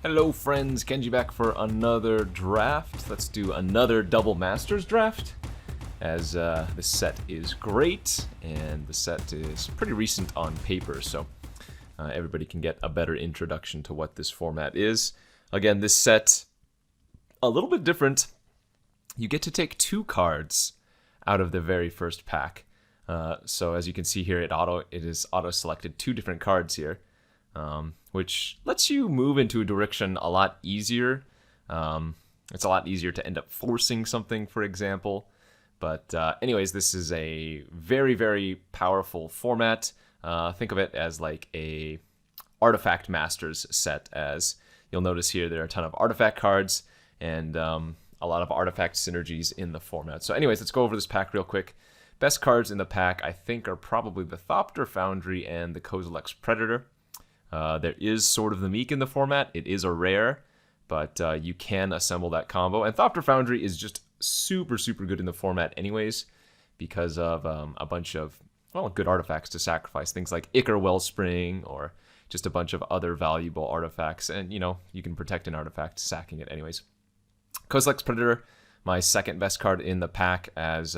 Hello friends, Kenji back for another draft. Let's do another Double Masters draft, as this set is great, and the set is pretty recent on paper, so everybody can get a better introduction to what this format is. Again, this set, a little bit different. You get to take 2 cards out of the very first pack. So as you can see here, it is auto-selected 2 different cards here. Which lets you move into a direction a lot easier. It's a lot easier to end up forcing something, for example. But anyways, this is a very, very powerful format. Think of it as like a Artifact Masters set, as you'll notice here there are a ton of artifact cards and a lot of artifact synergies in the format. So anyways, let's go over this pack real quick. Best cards in the pack, I think, are probably the Thopter Foundry and the Kozilek's Predator. There is Sword of the Meek in the format. It is a rare, but you can assemble that combo. And Thopter Foundry is just super, super good in the format anyways, because of a bunch of, well, good artifacts to sacrifice. Things like Ichor Wellspring, or just a bunch of other valuable artifacts. And, you know, you can protect an artifact sacking it anyways. Kozilek's Predator, my second best card in the pack, as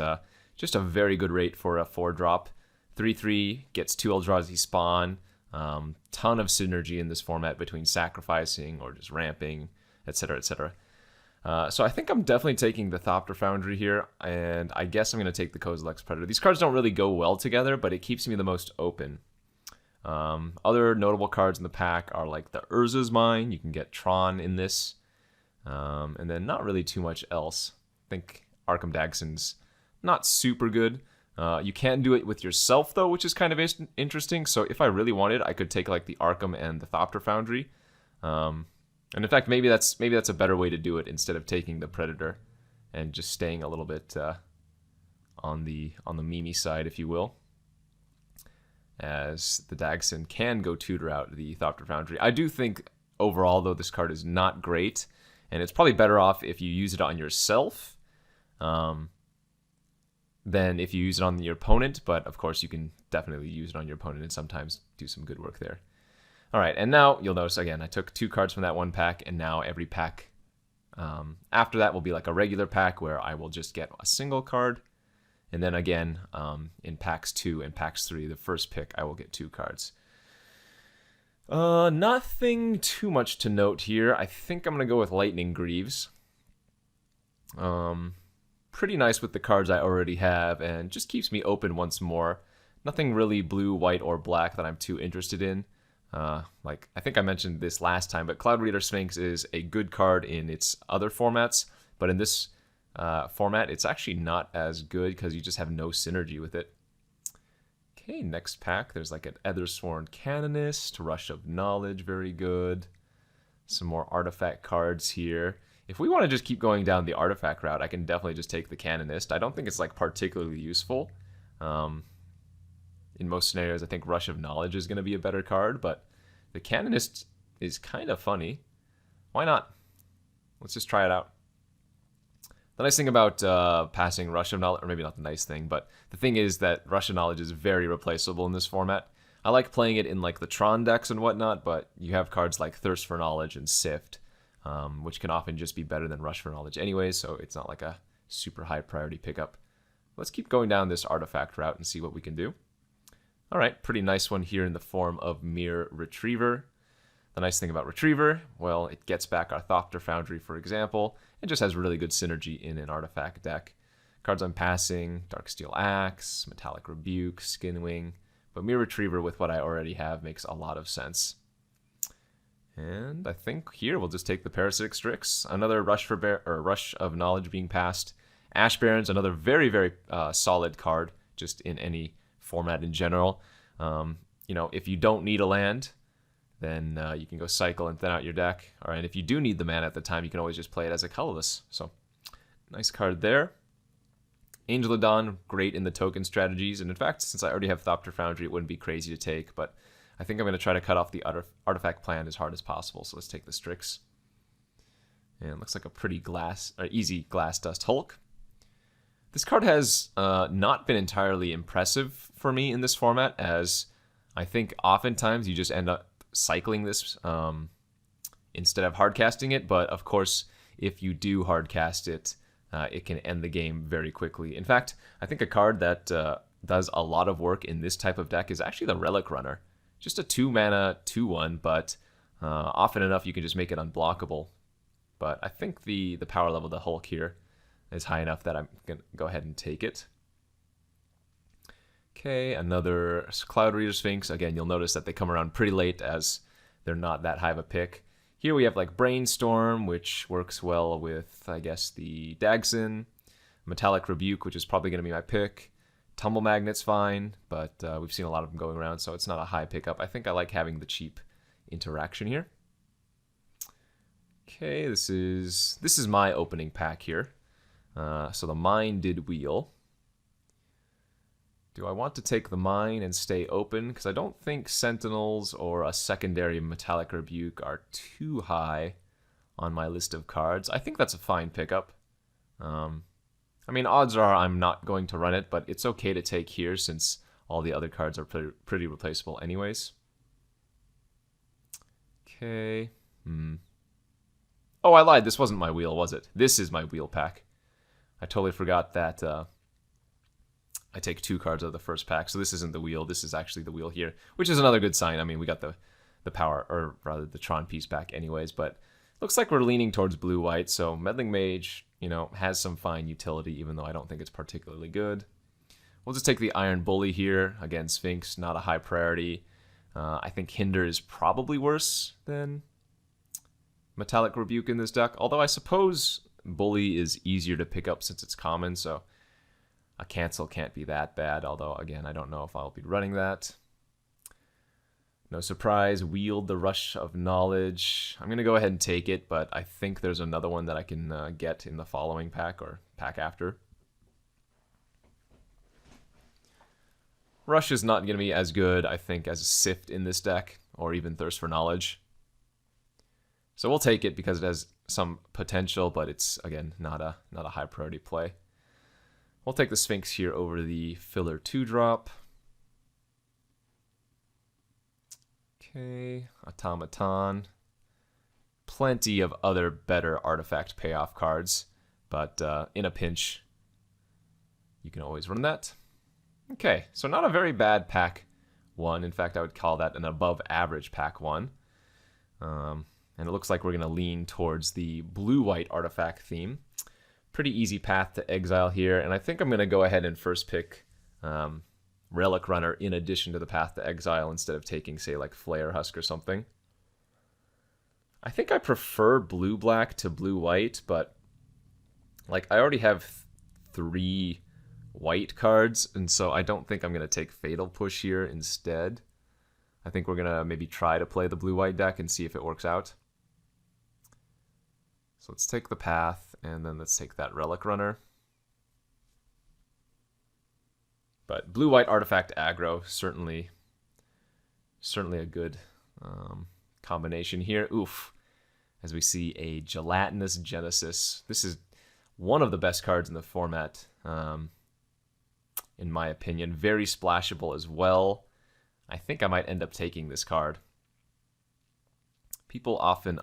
just a very good rate for a 4-drop. 3/3, gets 2 Eldrazi spawn. Ton of synergy in this format between sacrificing or just ramping, etc., etc. So I think I'm definitely taking the Thopter Foundry here, and I guess I'm going to take the Kozilek's Predator. These cards don't really go well together, but it keeps me the most open. Other notable cards in the pack are like the Urza's Mine. You can get Tron in this, and then not really too much else. I think Arkham Dagson's not super good. You can do it with yourself, though, which is kind of interesting. So if I really wanted, I could take like the Arkham and the Thopter Foundry. And in fact, maybe that's a better way to do it, instead of taking the Predator and just staying a little bit on the Mimi side, if you will. As the Dagson can go tutor out the Thopter Foundry. I do think overall, though, this card is not great, and it's probably better off if you use it on yourself. Than if you use it on your opponent, but of course you can definitely use it on your opponent and sometimes do some good work there. Alright, and now you'll notice again, I took 2 cards from that one pack, and now every pack after that will be like a regular pack where I will just get a single card, and then again, in packs 2 and packs 3, the first pick, I will get 2 cards. Nothing too much to note here. I think I'm going to go with Lightning Greaves. Pretty nice with the cards I already have, and just keeps me open once more. Nothing really blue, white, or black that I'm too interested in. Like, I think I mentioned this last time, but Cloud Reader Sphinx is a good card in its other formats, but in this format, it's actually not as good because you just have no synergy with it. Okay, next pack, there's like an Ethersworn Canonist, Rush of Knowledge, very good. Some more artifact cards here. If we want to just keep going down the artifact route, I can definitely just take the Canonist. I don't think it's like particularly useful. In most scenarios, I think Rush of Knowledge is going to be a better card, but the Canonist is kind of funny. Why not? Let's just try it out. The nice thing about passing Rush of Knowledge, or maybe not the nice thing, but the thing is that Rush of Knowledge is very replaceable in this format. I like playing it in like the Tron decks and whatnot, but you have cards like Thirst for Knowledge and Sift, which can often just be better than Rush for Knowledge anyways, so it's not like a super high priority pickup. Let's keep going down this artifact route and see what we can do. Alright, pretty nice one here in the form of Mere Retriever. The nice thing about Retriever, well, it gets back our Thopter Foundry, for example, and just has really good synergy in an artifact deck. Cards I'm passing, Darksteel Axe, Metallic Rebuke, Skinwing, but Mere Retriever with what I already have makes a lot of sense. And I think here we'll just take the Parasitic Strix. Another Rush of Knowledge being passed. Ash Barrens, another very, very solid card, just in any format in general. You know, if you don't need a land, then you can go cycle and thin out your deck. All right, if you do need the mana at the time, you can always just play it as a colorless. So, nice card there. Angel of Dawn, great in the token strategies. And in fact, since I already have Thopter Foundry, it wouldn't be crazy to take, but I think I'm going to try to cut off the artifact plan as hard as possible. So let's take the Strix. And it looks like a pretty easy Glass Dust Hulk. This card has not been entirely impressive for me in this format, as I think oftentimes you just end up cycling this instead of hardcasting it, but of course, if you do hardcast it, it can end the game very quickly. In fact, I think a card that does a lot of work in this type of deck is actually the Relic Runner. Just a 2-mana 2/1, but often enough you can just make it unblockable. But I think the power level of the Hulk here is high enough that I'm going to go ahead and take it. Okay, another Cloud Reader Sphinx. Again, you'll notice that they come around pretty late as they're not that high of a pick. Here we have like Brainstorm, which works well with, I guess, the Dagson. Metallic Rebuke, which is probably going to be my pick. Tumble Magnet's fine, but we've seen a lot of them going around, so it's not a high pickup. I think I like having the cheap interaction here. Okay, this is my opening pack here. So the Minded Wheel. Do I want to take the Mine and stay open? Because I don't think Sentinels or a secondary Metallic Rebuke are too high on my list of cards. I think that's a fine pickup. I mean, odds are I'm not going to run it, but it's okay to take here since all the other cards are pretty replaceable anyways. Okay. Oh, I lied. This wasn't my wheel, was it? This is my wheel pack. I totally forgot that I take 2 cards out of the first pack, so this isn't the wheel. This is actually the wheel here, which is another good sign. I mean, we got the power, or rather the Tron piece back anyways, but looks like we're leaning towards blue-white, so Meddling Mage, you know, has some fine utility, even though I don't think it's particularly good. We'll just take the Iron Bully here. Again, Sphinx, not a high priority. I think Hinder is probably worse than Metallic Rebuke in this deck, although I suppose Bully is easier to pick up since it's common, so a cancel can't be that bad, although, again, I don't know if I'll be running that. No surprise, Wield the Rush of Knowledge. I'm going to go ahead and take it, but I think there's another one that I can get in the following pack or pack after. Rush is not going to be as good, I think, as Sift in this deck, or even Thirst for Knowledge. So we'll take it because it has some potential, but it's, again, not a high priority play. We'll take the Sphinx here over the filler 2-drop. Okay, Automaton. Plenty of other better artifact payoff cards, but in a pinch, you can always run that. Okay, so not a very bad pack 1. In fact, I would call that an above average pack 1. And it looks like we're going to lean towards the blue-white artifact theme. Pretty easy path to exile here, and I think I'm going to go ahead and first pick Relic Runner in addition to the path to exile instead of taking, say, like Flare Husk or something. I think I prefer blue-black to blue-white, but like I already have 3 white cards, and so I don't think I'm going to take Fatal Push here instead. I think we're going to maybe try to play the blue-white deck and see if it works out. So let's take the path, and then let's take that Relic Runner. But blue-white artifact aggro, certainly a good combination here. Oof. As we see a Gelatinous Genesis. This is one of the best cards in the format, in my opinion. Very splashable as well. I think I might end up taking this card. People often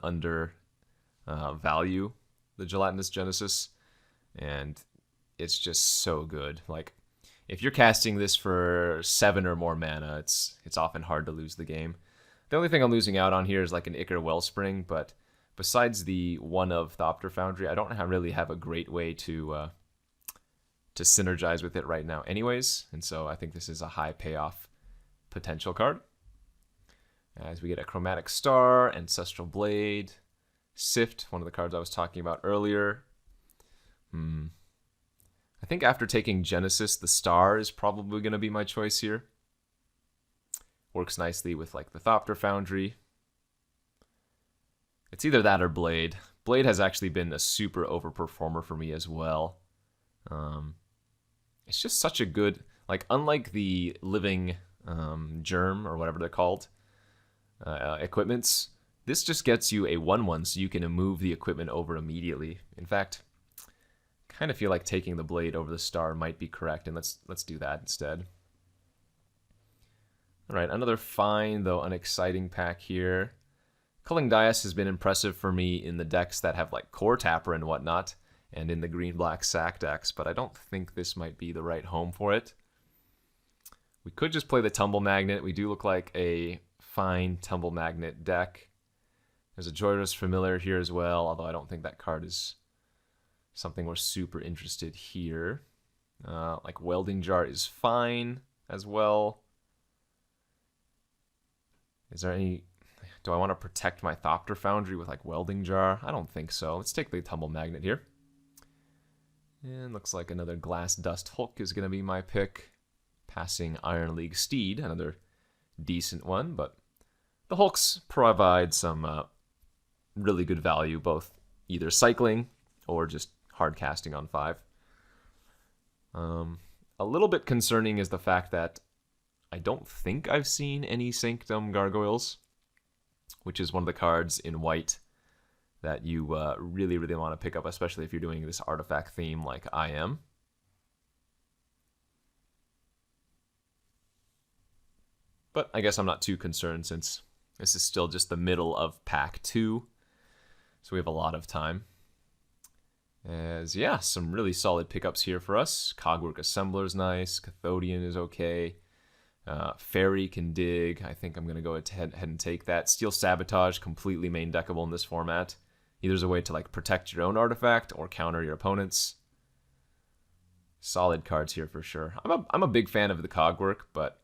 value the Gelatinous Genesis, and it's just so good. Like, if you're casting this for 7 or more mana, it's often hard to lose the game. The only thing I'm losing out on here is like an Ichor Wellspring, but besides the one of Thopter Foundry, I don't really have a great way to synergize with it right now anyways, and so I think this is a high payoff potential card. As we get a Chromatic Star, Ancestral Blade, Sift, one of the cards I was talking about earlier. I think after taking Genesis, the Star is probably going to be my choice here. Works nicely with like the Thopter Foundry. It's either that or Blade. Blade has actually been a super overperformer for me as well. It's just such a good, like, unlike the Living Germ or whatever they're called, equipments, this just gets you a 1/1 so you can move the equipment over immediately. In fact, kind of feel like taking the Blade over the Star might be correct, and let's do that instead. All right, another fine though unexciting pack here. Culling Dias has been impressive for me in the decks that have like Core Tapper and whatnot, and in the green-black sack decks, but I don't think this might be the right home for it. We could just play the Tumble Magnet. We do look like a fine Tumble Magnet deck. There's a Joyrus Familiar here as well, although I don't think that card is something we're super interested here. Like Welding Jar is fine as well. Is there any... Do I want to protect my Thopter Foundry with like Welding Jar? I don't think so. Let's take the Tumble Magnet here. And looks like another Glass Dust Hulk is going to be my pick. Passing Iron League Steed, another decent one, but the Hulks provide some really good value, both either cycling or just hard casting on 5. A little bit concerning is the fact that I don't think I've seen any Sanctum Gargoyles, which is one of the cards in white that you really, really want to pick up, especially if you're doing this artifact theme like I am. But I guess I'm not too concerned since this is still just the middle of pack 2. So we have a lot of time. As, yeah, some really solid pickups here for us. Cogwork Assembler's nice. Cathodian is okay. Fairy can dig. I think I'm going to go ahead and take that. Steel Sabotage, completely main deckable in this format. Either as a way to like protect your own artifact or counter your opponent's. Solid cards here for sure. I'm a big fan of the Cogwork, but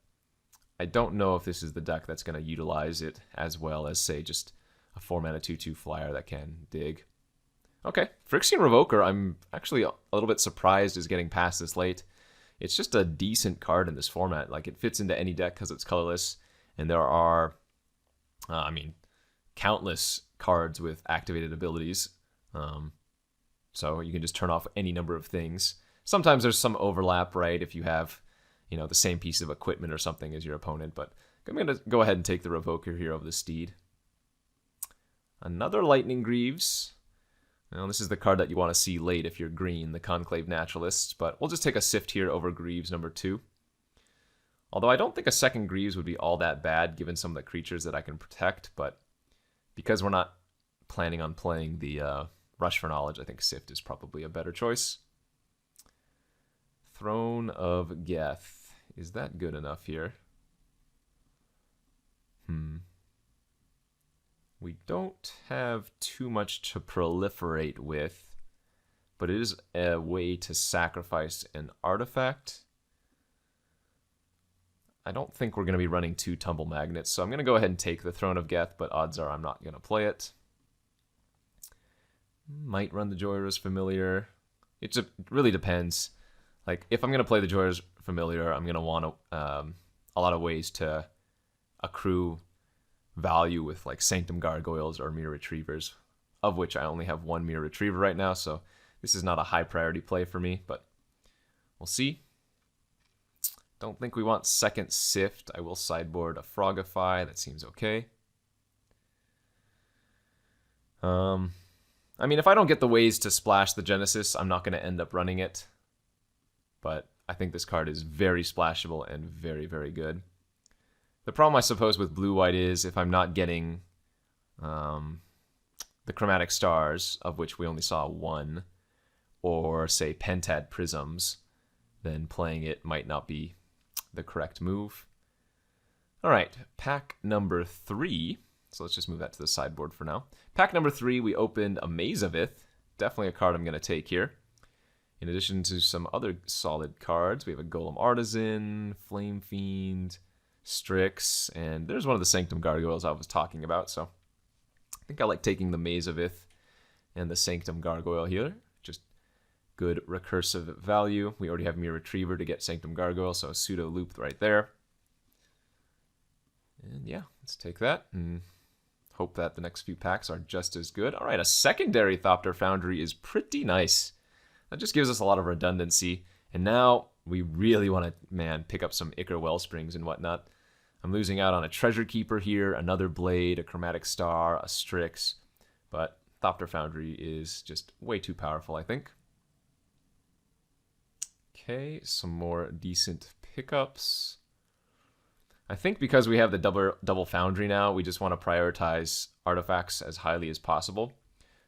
I don't know if this is the deck that's going to utilize it as well as, say, just a 4-mana 2/2 flyer that can dig. Okay, Phyrexian Revoker, I'm actually a little bit surprised is getting past this late. It's just a decent card in this format. Like, it fits into any deck because it's colorless, and there are, countless cards with activated abilities. So you can just turn off any number of things. Sometimes there's some overlap, right, if you have the same piece of equipment or something as your opponent, but I'm going to go ahead and take the Revoker here over the Steed. Another Lightning Greaves. Now, this is the card that you want to see late if you're green, the Conclave Naturalists, but we'll just take a Sift here over Greaves number 2. Although I don't think a second Greaves would be all that bad given some of the creatures that I can protect, but because we're not planning on playing the Rush for Knowledge, I think Sift is probably a better choice. Throne of Geth. Is that good enough here? We don't have too much to proliferate with, but it is a way to sacrifice an artifact. I don't think we're going to be running 2 Tumble Magnets, so I'm going to go ahead and take the Throne of Geth, but odds are I'm not going to play it. Might run the Joyrus Familiar. It really depends. Like, if I'm going to play the Joyrus Familiar, I'm going to want a lot of ways to accrue value with like Sanctum Gargoyles or Mirror Retrievers, of which I only have 1 Mirror Retriever right now, so this is not a high priority play for me, but we'll see. Don't think we want second Sift. I will sideboard a Frogify. That seems okay. I mean, if I don't get the ways to splash the Genesis, I'm not going to end up running it. But I think this card is very splashable and very, very good. The problem, I suppose, with blue-white is if I'm not getting the Chromatic Stars, of which we only saw 1, or, say, Pentad Prisms, then playing it might not be the correct move. All right, pack number 3. So let's just move that to the sideboard for now. Pack number 3, we opened a Maze of Ith. Definitely a card I'm going to take here. In addition to some other solid cards, we have a Golem Artisan, Flame Fiend, Strix, and there's one of the Sanctum Gargoyles I was talking about, so I think I like taking the Maze of Ith and the Sanctum Gargoyle here. Just good recursive value. We already have Mirror Retriever to get Sanctum Gargoyle, so a pseudo loop right there. And yeah, let's take that and hope that the next few packs are just as good. All right, a secondary Thopter Foundry is pretty nice. That just gives us a lot of redundancy. And now we really want to, man, pick up some Ichor Wellsprings and whatnot. I'm losing out on a Treasure Keeper here, another Blade, a Chromatic Star, a Strix. But Thopter Foundry is just way too powerful, I think. Okay, some more decent pickups. I think because we have the double foundry now, we just want to prioritize artifacts as highly as possible.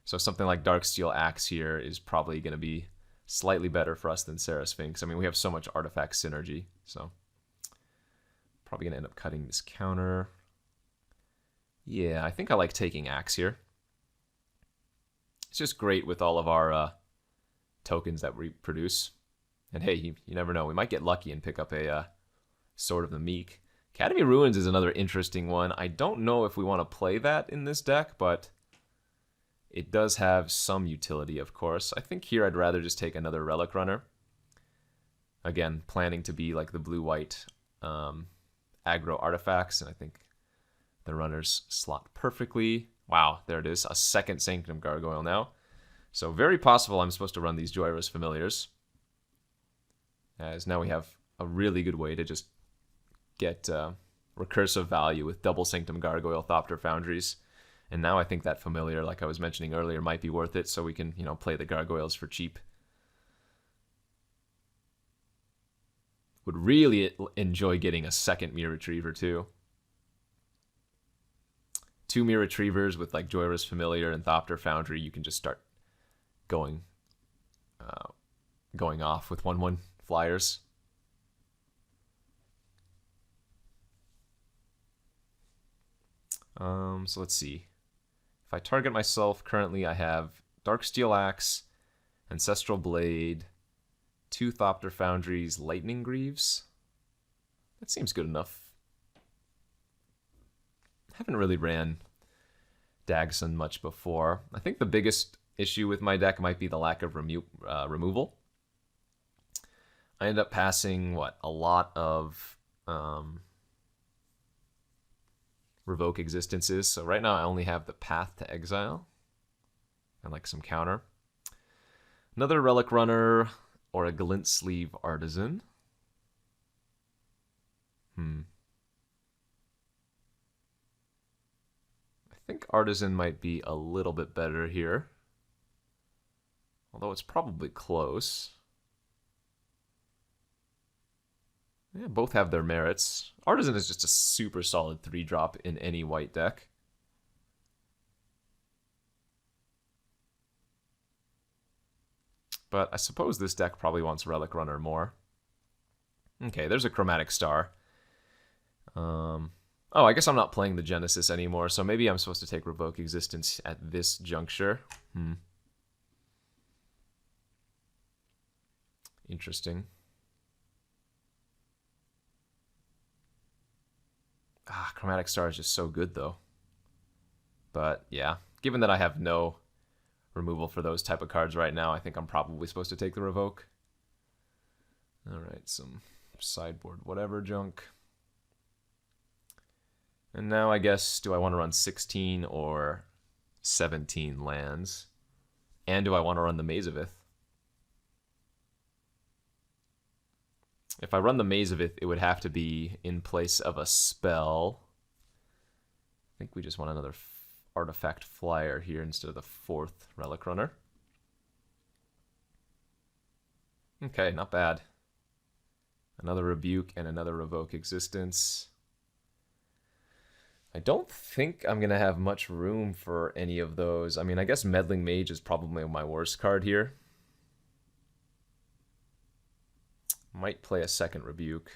So something like Darksteel Axe here is probably going to be slightly better for us than Sarah Sphinx. I mean, we have so much artifact synergy, so probably going to end up cutting this counter. Yeah, I think I like taking Axe here. It's just great with all of our tokens that we produce. And hey, you never know. We might get lucky and pick up a Sword of the Meek. Academy Ruins is another interesting one. I don't know if we want to play that in this deck, but it does have some utility, of course. I think here I'd rather just take another Relic Runner. Again, planning to be like the blue-white aggro artifacts, and I think the runners slot perfectly. Wow, there it is. A second Sanctum Gargoyle now. So very possible I'm supposed to run these Joyrus Familiars, as now we have a really good way to just get recursive value with double Sanctum Gargoyle Thopter Foundries. And now I think that Familiar, like I was mentioning earlier, might be worth it, so we can, you know, play the Gargoyles for cheap. Would really enjoy getting a second Mirror Retriever too. 2 Mirror Retrievers with like Joyrus Familiar and Thopter Foundry, you can just start going off with 1/1 flyers. So let's see. If I target myself, currently I have Darksteel Axe, Ancestral Blade, 2 Thopter Foundries, Lightning Greaves. That seems good enough. Haven't really ran Dagson much before. I think the biggest issue with my deck might be the lack of removal. I end up passing, what, a lot of Revoke Existences. So right now I only have the Path to Exile and like some counter. Another Relic Runner or a Glint Sleeve Artisan. I think Artisan might be a little bit better here, although it's probably close. Yeah, both have their merits. Artisan is just a super solid 3-drop in any white deck. But I suppose this deck probably wants Relic Runner more. Okay, there's a Chromatic Star. Oh, I guess I'm not playing the Genesis anymore, so maybe I'm supposed to take Revoke Existence at this juncture. Interesting. Chromatic Star is just so good, though. But, yeah, given that I have no removal for those type of cards right now, I think I'm probably supposed to take the Revoke. Alright, some sideboard whatever junk. And now I guess, do I want to run 16 or 17 lands? And do I want to run the Mazavith? If I run the Mazavith, it would have to be in place of a spell. I think we just want another artifact flyer here instead of the 4th Relic Runner. Okay, not bad. Another Rebuke and another Revoke Existence. I don't think I'm going to have much room for any of those. I mean, I guess Meddling Mage is probably my worst card here. Might play a second Rebuke.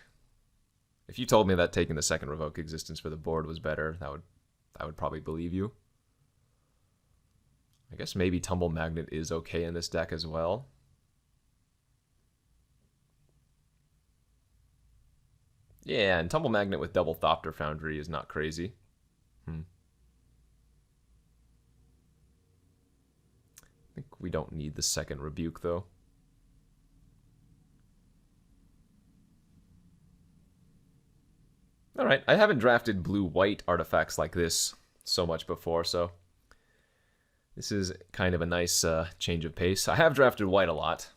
If you told me that taking the second Revoke Existence for the board was better, I would probably believe you. I guess maybe Tumble Magnet is okay in this deck as well. Yeah, and Tumble Magnet with double Thopter Foundry is not crazy. I think we don't need the second Rebuke, though. Alright, I haven't drafted blue-white artifacts like this so much before, so this is kind of a nice change of pace. I have drafted white a lot.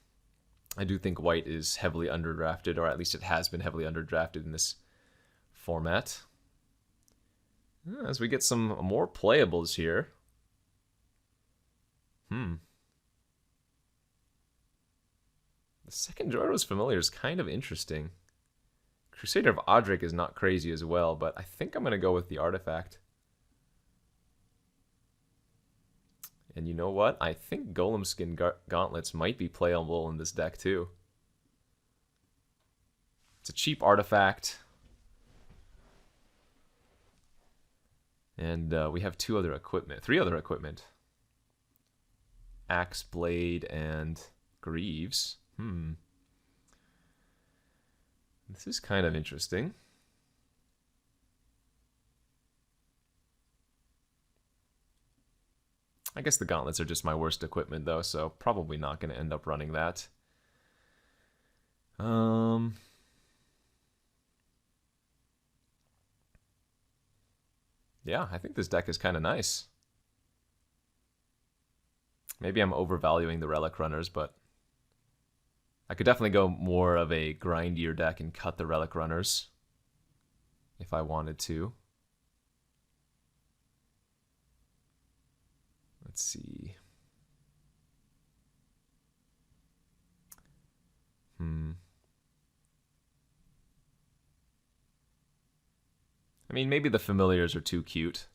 I do think white is heavily underdrafted, or at least it has been heavily underdrafted in this format. As we get some more playables here. The second Joyrus Familiar is kind of interesting. Crusader of Odric is not crazy as well, but I think I'm going to go with the artifact. And you know what? I think Golem Skin Gauntlets might be playable in this deck too. It's a cheap artifact. And we have three other equipment. Axe, Blade, and Greaves. This is kind of interesting. I guess the gauntlets are just my worst equipment though, so probably not going to end up running that. Yeah, I think this deck is kind of nice. Maybe I'm overvaluing the Relic Runners, but I could definitely go more of a grindier deck and cut the Relic Runners if I wanted to. Let's see. I mean, maybe the familiars are too cute.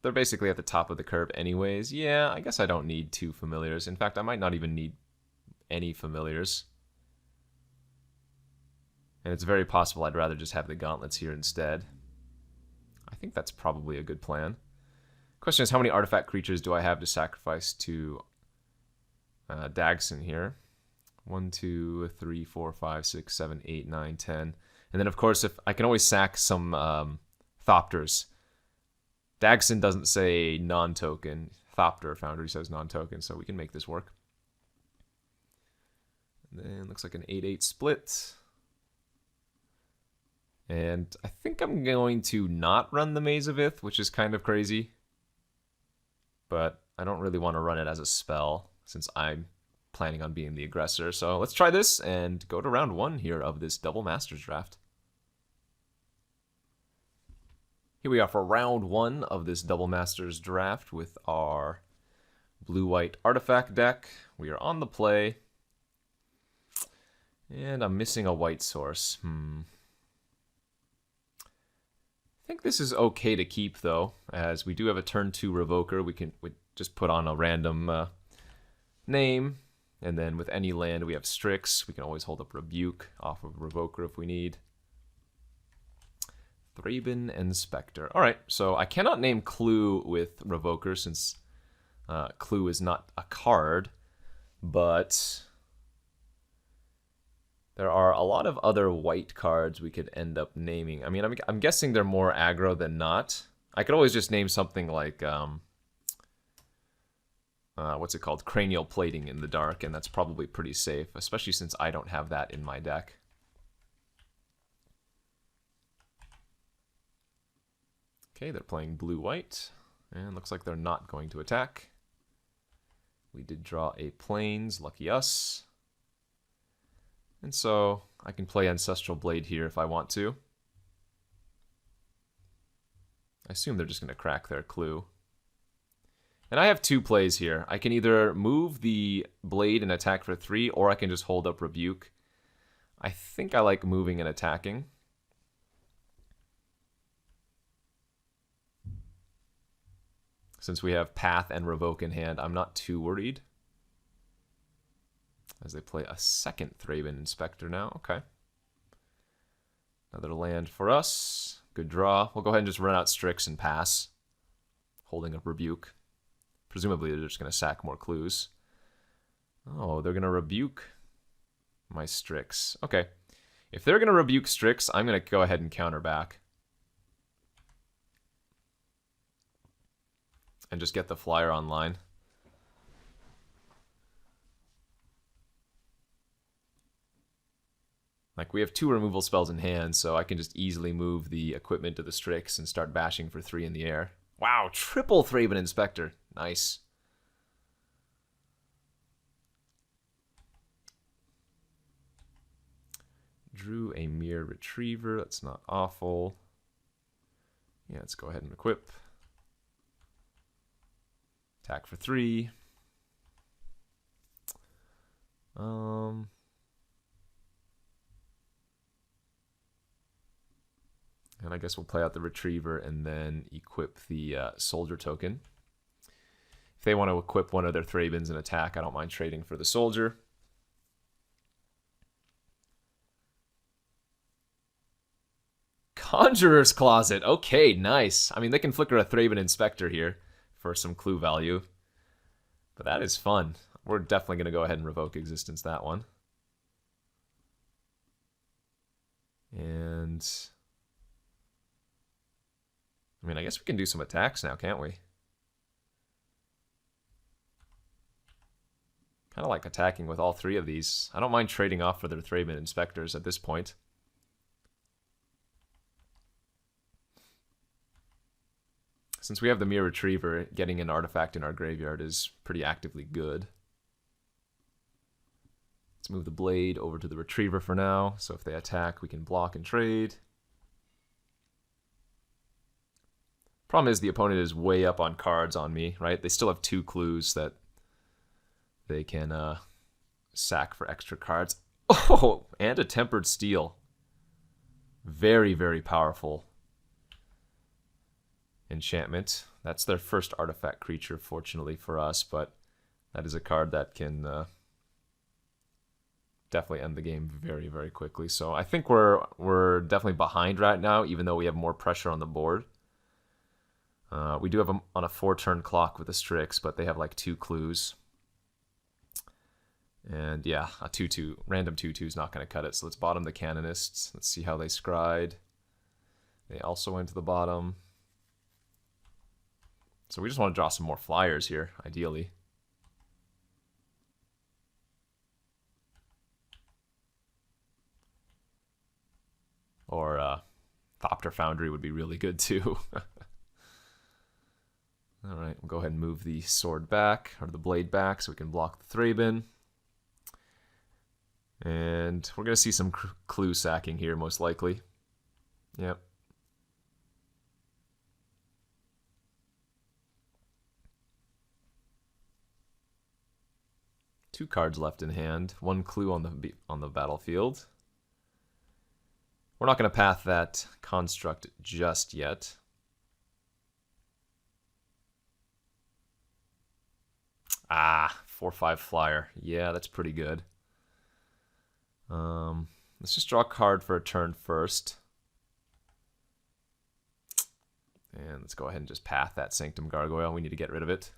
They're basically at the top of the curve anyways. Yeah, I guess I don't need 2 familiars. In fact, I might not even need any familiars. And it's very possible I'd rather just have the gauntlets here instead. I think that's probably a good plan. Question is, how many artifact creatures do I have to sacrifice to Dagson here? 1, 2, 3, 4, 5, 6, 7, 8, 9, 10. And then, of course, if I can always sack some Thopters. Dagson doesn't say non-token. Thopter Foundry says non-token, so we can make this work. And then looks like an 8-8 split. And I think I'm going to not run the Maze of Ith, which is kind of crazy. But I don't really want to run it as a spell, since I'm planning on being the aggressor. So let's try this and go to round 1 here of this Double Masters draft. Here we are for round 1 of this Double Masters draft with our blue-white artifact deck. We are on the play. And I'm missing a white source. I think this is okay to keep, though, as we do have a turn 2 Revoker. We just put on a random name, and then with any land we have Strix. We can always hold up Rebuke off of Revoker if we need. Thraben and Spectre. Alright, so I cannot name Clue with Revoker since Clue is not a card, but there are a lot of other white cards we could end up naming. I mean, I'm guessing they're more aggro than not. I could always just name something like, what's it called? Cranial Plating in the Dark, and that's probably pretty safe, especially since I don't have that in my deck. Okay, they're playing blue-white, and looks like they're not going to attack. We did draw a Plains, lucky us. And so I can play Ancestral Blade here if I want to. I assume they're just going to crack their Clue. And I have 2 plays here. I can either move the Blade and attack for 3, or I can just hold up Rebuke. I think I like moving and attacking. Since we have Path and Revoke in hand, I'm not too worried. As they play a second Thraben Inspector now. Okay. Another land for us. Good draw. We'll go ahead and just run out Strix and pass. Holding up Rebuke. Presumably they're just going to sack more clues. Oh, they're going to Rebuke my Strix. Okay. If they're going to Rebuke Strix, I'm going to go ahead and counter back. And just get the flyer online. Like, we have 2 removal spells in hand, so I can just easily move the equipment to the Strix and start bashing for 3 in the air. Wow, triple Thraben Inspector. Nice. Drew a Mere Retriever. That's not awful. Yeah, let's go ahead and equip. Attack for 3. And I guess we'll play out the Retriever and then equip the Soldier token. If they want to equip one of their Thrabins and attack, I don't mind trading for the Soldier. Conjurer's Closet. Okay, nice. I mean, they can flicker a Thrabin Inspector here for some clue value. But that is fun. We're definitely going to go ahead and revoke existence that one. And I mean, I guess we can do some attacks now, can't we? Kind of like attacking with all three of these. I don't mind trading off for their Thrabin Inspectors at this point. Since we have the Mere Retriever, getting an artifact in our graveyard is pretty actively good. Let's move the Blade over to the Retriever for now, so if they attack, we can block and trade. Problem is the opponent is way up on cards on me, right? They still have 2 clues that they can sack for extra cards. Oh, and a Tempered Steel. Very, very powerful enchantment. That's their first artifact creature, fortunately for us, but that is a card that can definitely end the game very, very quickly. So I think we're definitely behind right now, even though we have more pressure on the board. We do have them on a 4-turn clock with a Strix, but they have like 2 clues. And yeah, a 2-2, random 2-2 is not going to cut it. So let's bottom the Canonists. Let's see how they scried. They also went to the bottom. So we just want to draw some more flyers here, ideally. Or Thopter Foundry would be really good too. Alright, we'll go ahead and move the sword back, or the blade back, so we can block the Thrabin. And we're going to see some clue sacking here, most likely. Yep. Two cards left in hand, 1 clue on the battlefield. We're not going to path that construct just yet. Ah, 4/5 flyer. Yeah, that's pretty good. Let's just draw a card for a turn first. And let's go ahead and just path that Sanctum Gargoyle. We need to get rid of it.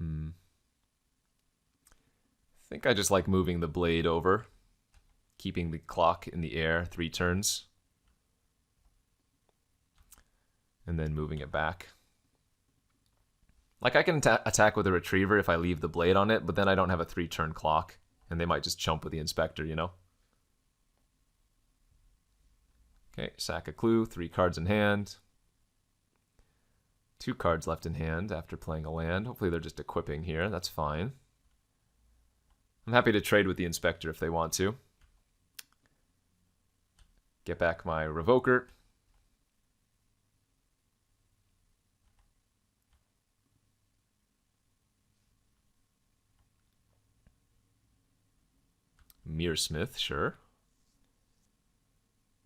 I think I just like moving the blade over, keeping the clock in the air 3 turns, and then moving it back. Like I can attack with a Retriever if I leave the blade on it, but then I don't have a 3-turn clock, and they might just chump with the Inspector, you know? Okay, sack a clue, 3 cards in hand. 2 cards left in hand after playing a land. Hopefully they're just equipping here, that's fine. I'm happy to trade with the Inspector if they want to. Get back my Revoker. Mearsmith, sure.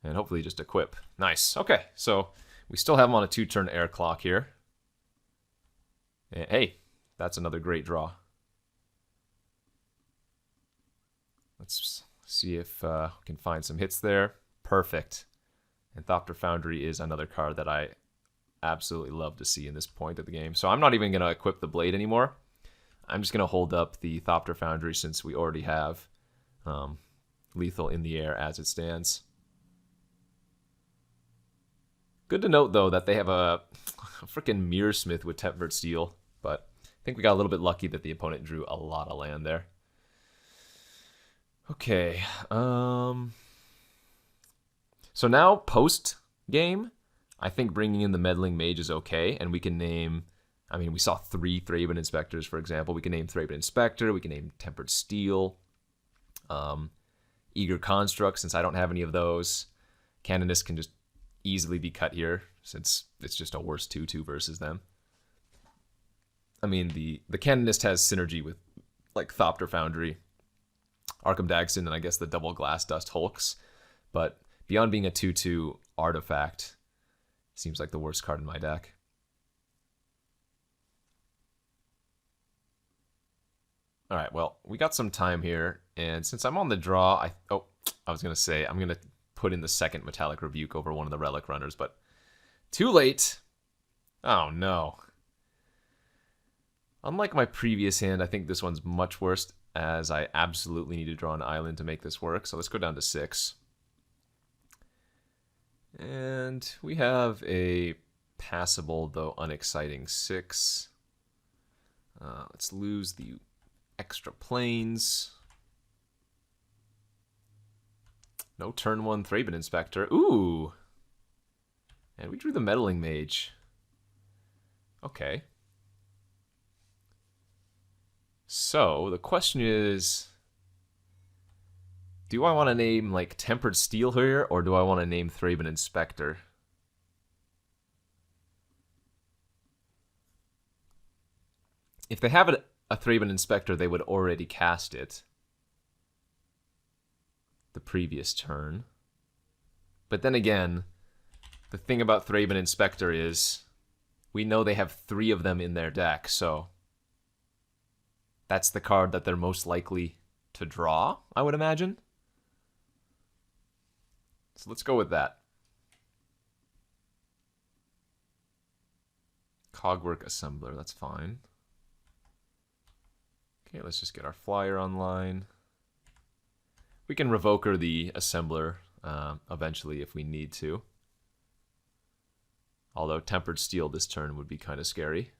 And hopefully just equip. Nice. Okay, so we still have them on a 2-turn air clock here. And, hey, that's another great draw. Let's see if we can find some hits there. Perfect. And Thopter Foundry is another card that I absolutely love to see in this point of the game. So I'm not even going to equip the blade anymore. I'm just going to hold up the Thopter Foundry since we already have lethal in the air as it stands. Good to note, though, that they have a freaking Mearsmith with Tempered Steel, but I think we got a little bit lucky that the opponent drew a lot of land there. Okay, so now post-game, I think bringing in the Meddling Mage is okay, and we can name, I mean, we saw 3 Thrabin Inspectors, for example. We can name Thrabin Inspector, we can name Tempered Steel, Eager Construct, since I don't have any of those. Canonist can just easily be cut here, since it's just a worse 2-2 versus them. I mean, the Canonist has synergy with, like, Thopter Foundry, Arkham Dagston, and I guess the double Glass Dust Hulks. But beyond being a 2-2 artifact, seems like the worst card in my deck. Alright, well, we got some time here, and since I'm on the draw, I was going to say, I'm going to put in the second Metallic Rebuke over one of the Relic Runners, but too late. Oh, no. Unlike my previous hand, I think this one's much worse, as I absolutely need to draw an island to make this work. So let's go down to 6. And we have a passable, though unexciting 6. Let's lose the extra planes. No turn 1 Thraben Inspector. Ooh! And we drew the Meddling Mage. Okay. So, the question is, do I want to name, like, Tempered Steel here, or do I want to name Thraben Inspector? If they have a Thraben Inspector, they would already cast it the previous turn. But then again, the thing about Thraben Inspector is we know they have 3 of them in their deck, so that's the card that they're most likely to draw, I would imagine. So let's go with that. Cogwork Assembler, that's fine. Okay, let's just get our flyer online. We can Revoker the Assembler eventually if we need to. Although Tempered Steel this turn would be kind of scary.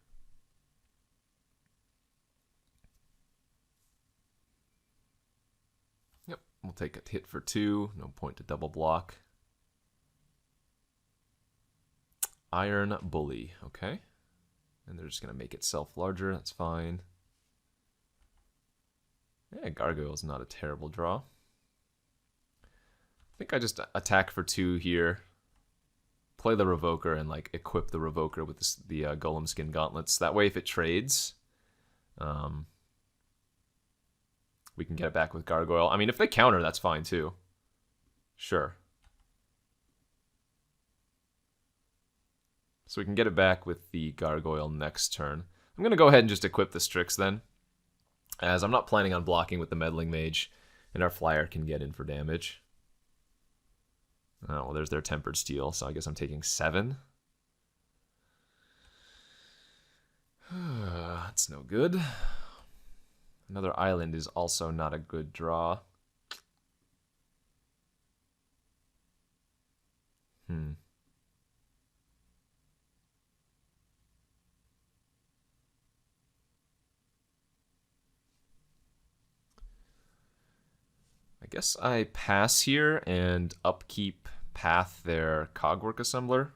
Yep, we'll take a hit for 2. No point to double block. Iron Bully, okay. And they're just going to make itself larger, that's fine. Yeah, Gargoyle's not a terrible draw. I think I just attack for 2 here. Play the Revoker and like equip the Revoker with the Golem Skin Gauntlets. That way if it trades, we can get it back with Gargoyle. I mean, if they counter, that's fine too. Sure. So we can get it back with the Gargoyle next turn. I'm going to go ahead and just equip the Strix then, as I'm not planning on blocking with the Meddling Mage, and our flyer can get in for damage. Oh, well, there's their Tempered Steel, so I guess I'm taking 7. That's no good. Another island is also not a good draw. I guess I pass here and upkeep path their Cogwork Assembler.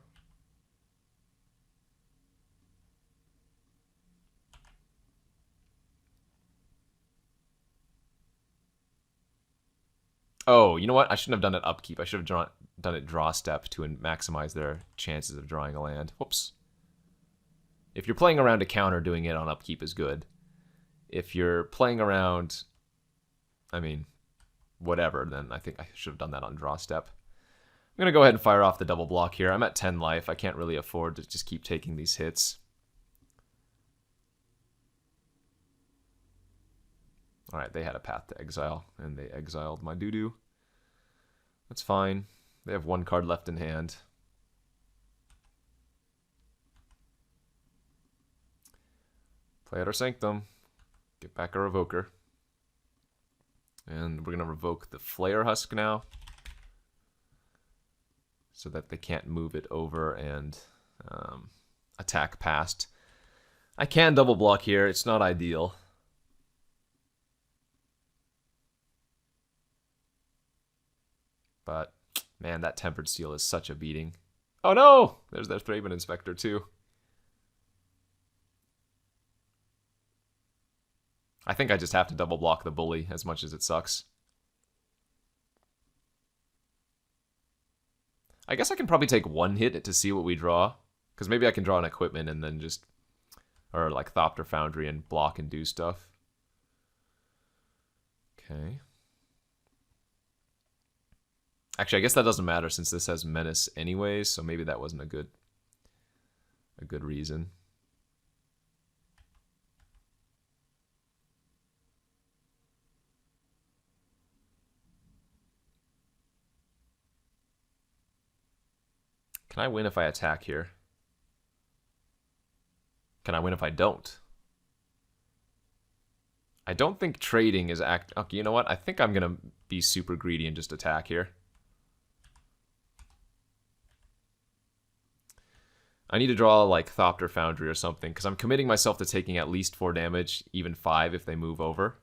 Oh, you know what? I shouldn't have done it upkeep. I should have done it draw step to maximize their chances of drawing a land. Whoops. If you're playing around a counter, doing it on upkeep is good. If you're playing around, I mean, whatever, then I think I should have done that on draw step. I'm going to go ahead and fire off the double block here. I'm at 10 life. I can't really afford to just keep taking these hits. Alright, they had a path to exile, and they exiled my doo-doo. That's fine. They have 1 card left in hand. Play out our Sanctum. Get back our Revoker. And we're going to revoke the Flare Husk now, so that they can't move it over and attack past. I can double block here. It's not ideal. But, man, that Tempered Steel is such a beating. Oh no! There's their Thraben Inspector too. I think I just have to double block the Bully, as much as it sucks. I guess I can probably take one hit to see what we draw. Because maybe I can draw an equipment and then just... Or like Thopter Foundry and block and do stuff. Okay. Actually, I guess that doesn't matter since this has Menace anyways, so maybe that wasn't a good reason. Can I win if I attack here? Can I win if I don't? I don't think trading is Okay, you know what? I think I'm gonna be super greedy and just attack here. I need to draw like Thopter Foundry or something, because I'm committing myself to taking at least 4 damage, even 5 if they move over.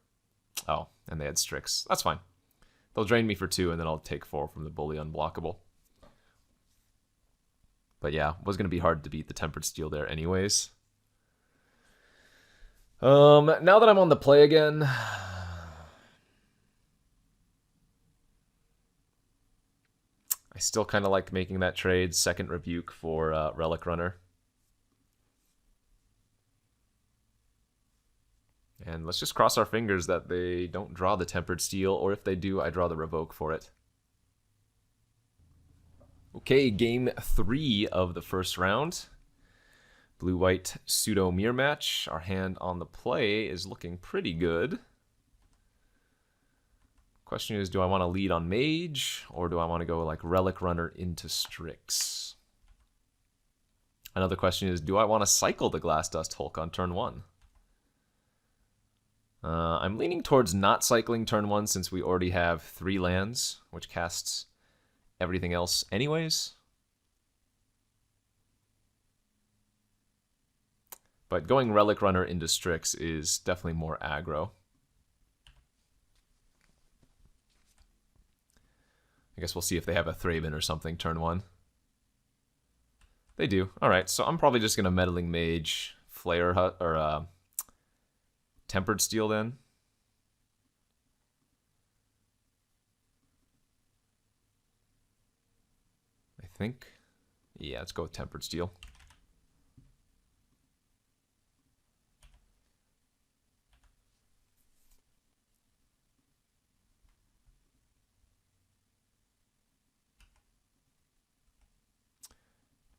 Oh, and they had Strix. That's fine. They'll drain me for 2, and then I'll take 4 from the Bully Unblockable. But yeah, it was going to be hard to beat the Tempered Steel there anyways. Now that I'm on the play again... I still kind of like making that trade. Second Rebuke for Relic Runner. And let's just cross our fingers that they don't draw the Tempered Steel, or if they do, I draw the Revoke for it. Okay, game 3 of the first round. Blue-white pseudo mirror match. Our hand on the play is looking pretty good. Question is, do I want to lead on Mage, or do I want to go like Relic Runner into Strix? Another question is, do I want to cycle the Glass Dust Hulk on turn 1? I'm leaning towards not cycling turn 1 since we already have 3 lands, which casts everything else anyways. But going Relic Runner into Strix is definitely more aggro. I guess we'll see if they have a Thraben or something turn 1. They do. Alright, so I'm probably just going to Meddling Mage, Flare Hut, or Tempered Steel then. I think. Yeah, let's go with Tempered Steel.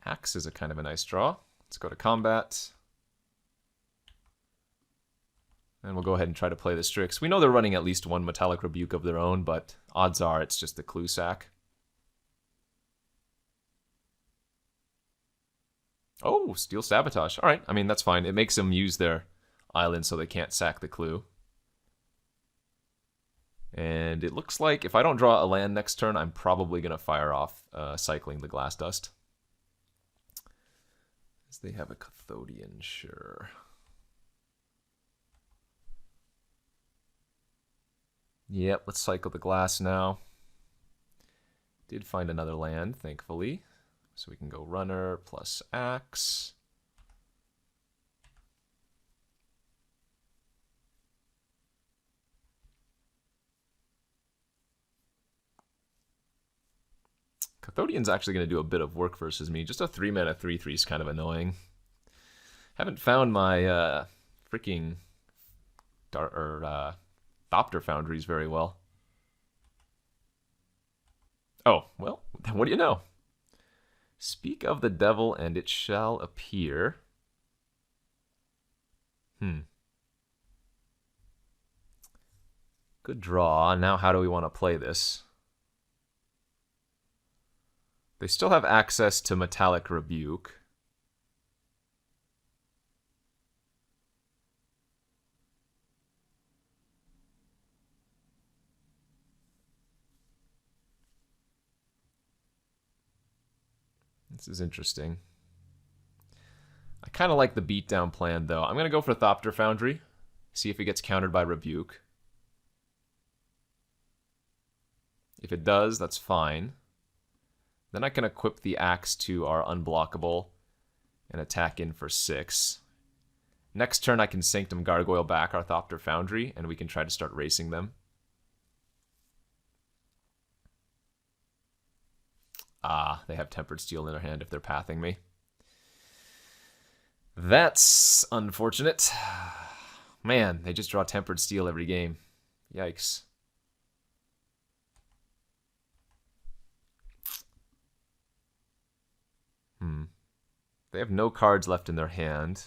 Axe is a kind of a nice draw. Let's go to combat. And we'll go ahead and try to play the Strix. We know they're running at least 1 Metallic Rebuke of their own, but odds are it's just a clue sack. Oh, Steel Sabotage. Alright, I mean, that's fine. It makes them use their island so they can't sack the clue. And it looks like if I don't draw a land next turn, I'm probably going to fire off cycling the Glass Dust. As they have a Cathodian, sure. Yep, let's cycle the glass now. Did find another land, thankfully. So we can go runner plus axe. Cathodian's actually going to do a bit of work versus me. Just a 3-mana 3/3 is kind of annoying. Haven't found my freaking Thopter Foundries very well. Oh, well, what do you know? Speak of the devil and it shall appear. Good draw. Now how do we want to play this? They still have access to Metallic Rebuke. This is interesting. I kind of like the beatdown plan, though. I'm going to go for Thopter Foundry. See if it gets countered by Rebuke. If it does, that's fine. Then I can equip the axe to our unblockable and attack in for 6. Next turn I can Sanctum Gargoyle back our Thopter Foundry, and we can try to start racing them. Ah, they have Tempered Steel in their hand if they're pathing me. That's unfortunate. Man, they just draw Tempered Steel every game. Yikes. They have no cards left in their hand.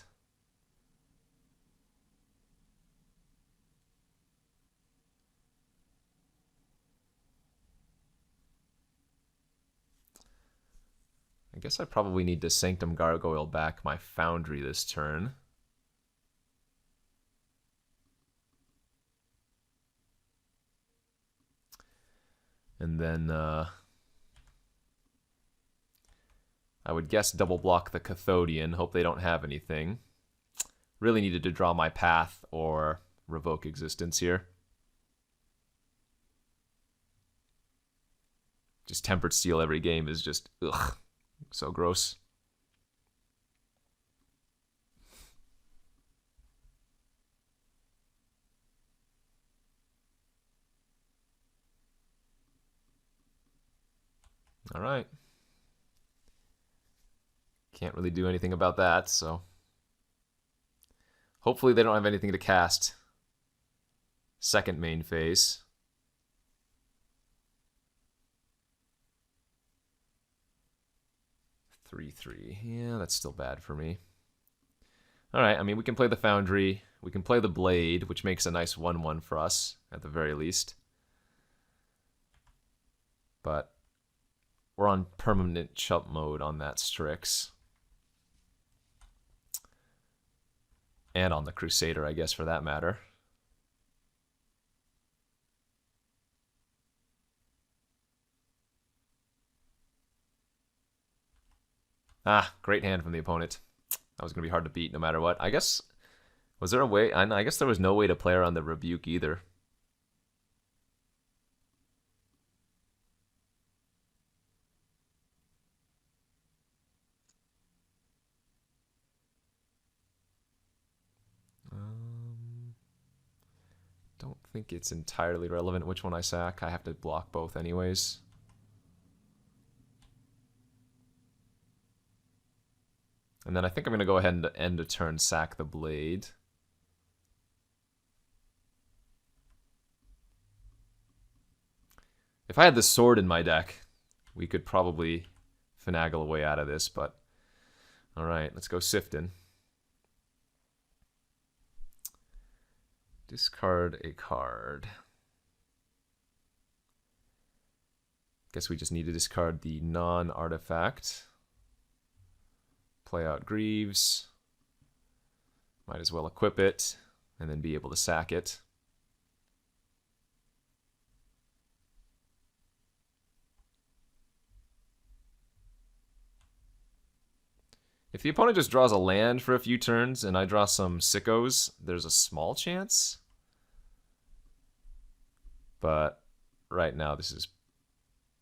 I guess I probably need to Sanctum Gargoyle back my Foundry this turn. And then I would guess double block the Cathodian, hope they don't have anything. Really needed to draw my path or revoke existence here. Just Tempered Steel every game is just, ugh, so gross. All right. Can't really do anything about that, so hopefully they don't have anything to cast. Second main phase. Three. Yeah, that's still bad for me. All right, I mean, we can play the Foundry. We can play the Blade, which makes a nice 1/1 for us, at the very least. But we're on permanent chump mode on that Strix. And on the Crusader, I guess, for that matter. Ah, great hand from the opponent. That was going to be hard to beat no matter what. I guess, was there a way? I guess there was no way to play around the Rebuke either. Don't think it's entirely relevant which one I sack. I have to block both anyways. And then I think I'm going to go ahead and end a turn, sack the Blade. If I had the Sword in my deck, we could probably finagle a way out of this, but alright, let's go Sifton. Discard a card. Guess we just need to discard the non-artifact. Play out Greaves. Might as well equip it and then be able to sack it. If the opponent just draws a land for a few turns and I draw some sickos, there's a small chance. But right now this is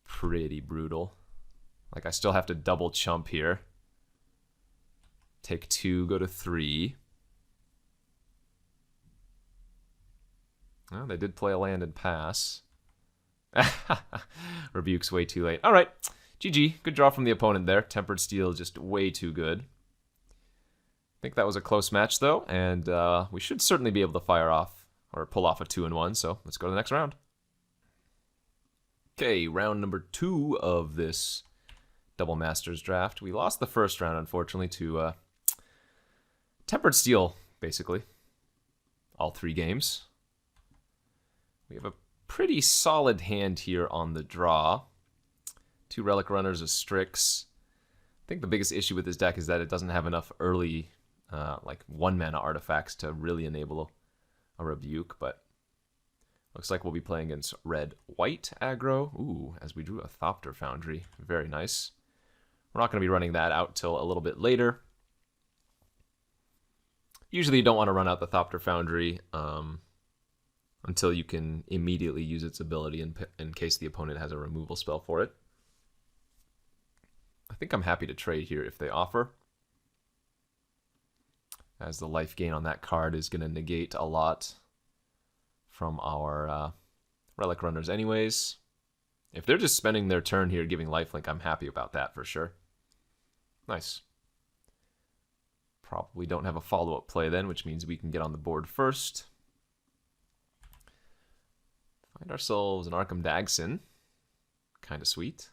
pretty brutal. Like, I still have to double chump here. Take 2, go to 3. Well, they did play a land and pass. Rebuke's way too late. All right, GG. Good draw from the opponent there. Tempered Steel just way too good. I think that was a close match, though, and we should certainly be able to fire off or pull off a 2-1, so let's go to the next round. Okay, round number 2 of this Double Masters draft. We lost the first round, unfortunately, to Tempered Steel, basically. All 3 games. We have a pretty solid hand here on the draw. 2 Relic Runners, a Strix. I think the biggest issue with this deck is that it doesn't have enough early, like 1-mana artifacts to really enable a Rebuke, but looks like we'll be playing against red-white aggro. Ooh, as we drew a Thopter Foundry. Very nice. We're not going to be running that out till a little bit later. Usually you don't want to run out the Thopter Foundry until you can immediately use its ability in case the opponent has a removal spell for it. I think I'm happy to trade here if they offer, as the life gain on that card is going to negate a lot from our Relic Runners anyways. If they're just spending their turn here giving lifelink, I'm happy about that for sure. Nice. Probably don't have a follow-up play then, which means we can get on the board first. Find ourselves an Arkham Dagson. Kind of sweet.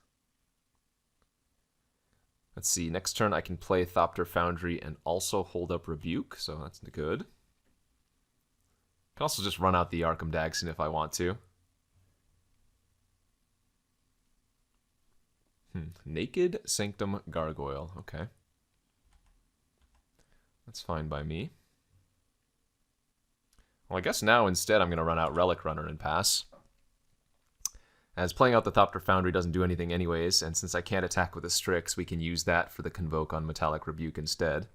Let's see, next turn I can play Thopter Foundry and also hold up Rebuke, so that's good. Can also just run out the Arkham Dagson if I want to. Naked Sanctum Gargoyle, okay. That's fine by me. Well, I guess now instead I'm going to run out Relic Runner and pass. As playing out the Thopter Foundry doesn't do anything anyways, and since I can't attack with a Strix, we can use that for the Convoke on Metallic Rebuke instead.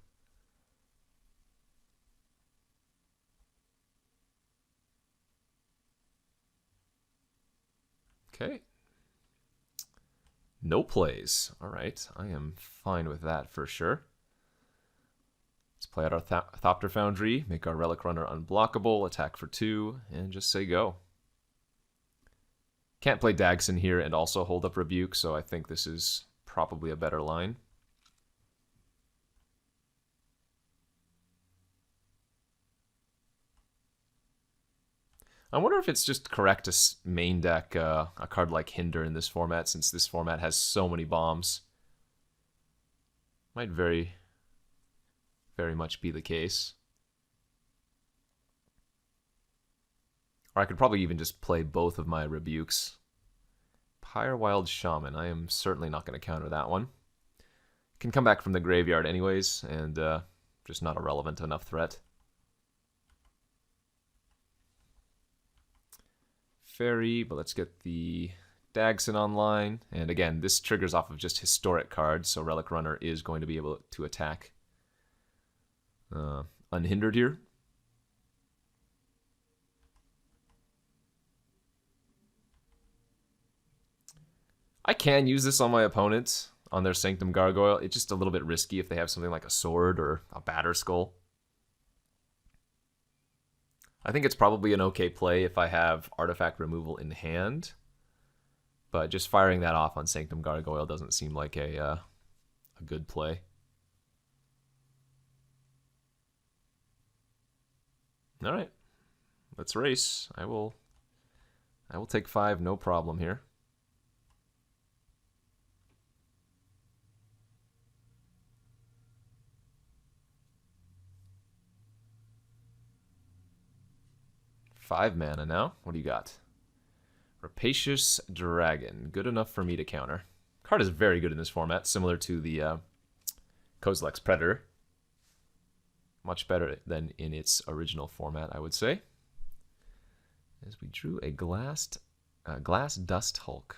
Okay. No plays. Alright, I am fine with that for sure. Let's play out our Thopter Foundry, make our Relic Runner unblockable, attack for 2, and just say go. Can't play Dagson here and also hold up Rebuke, so I think this is probably a better line. I wonder if it's just correct to main deck a card like Hinder in this format, since this format has so many bombs. Might very much be the case. Or I could probably even just play both of my Rebukes. Pyrewild Shaman. I am certainly not going to counter that one. Can come back from the graveyard anyways, and just not a relevant enough threat. Fairy, but let's get the Dagson online. And again, this triggers off of just historic cards, so Relic Runner is going to be able to attack unhindered here. I can use this on my opponent, on their Sanctum Gargoyle. It's just a little bit risky if they have something like a sword or a Batter Skull. I think it's probably an okay play if I have artifact removal in hand, but just firing that off on Sanctum Gargoyle doesn't seem like a good play. All right, let's race. I will take 5, no problem here. Five mana now. What do you got? Rapacious Dragon. Good enough for me to counter. Card is very good in this format, similar to the Kozilek's Predator. Much better than in its original format, I would say. As we drew a Glass Dust Hulk.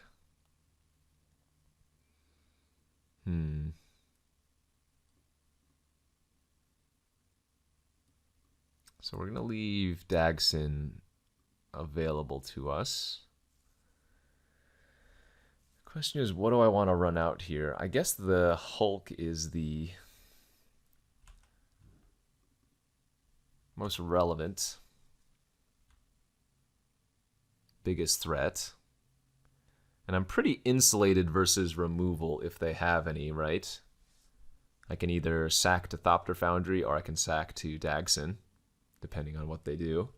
So we're going to leave Dagson available to us. The question is, what do I want to run out here? I guess the Hulk is the most relevant, biggest threat. And I'm pretty insulated versus removal if they have any, right? I can either sack to Thopter Foundry or I can sack to Dagson, depending on what they do.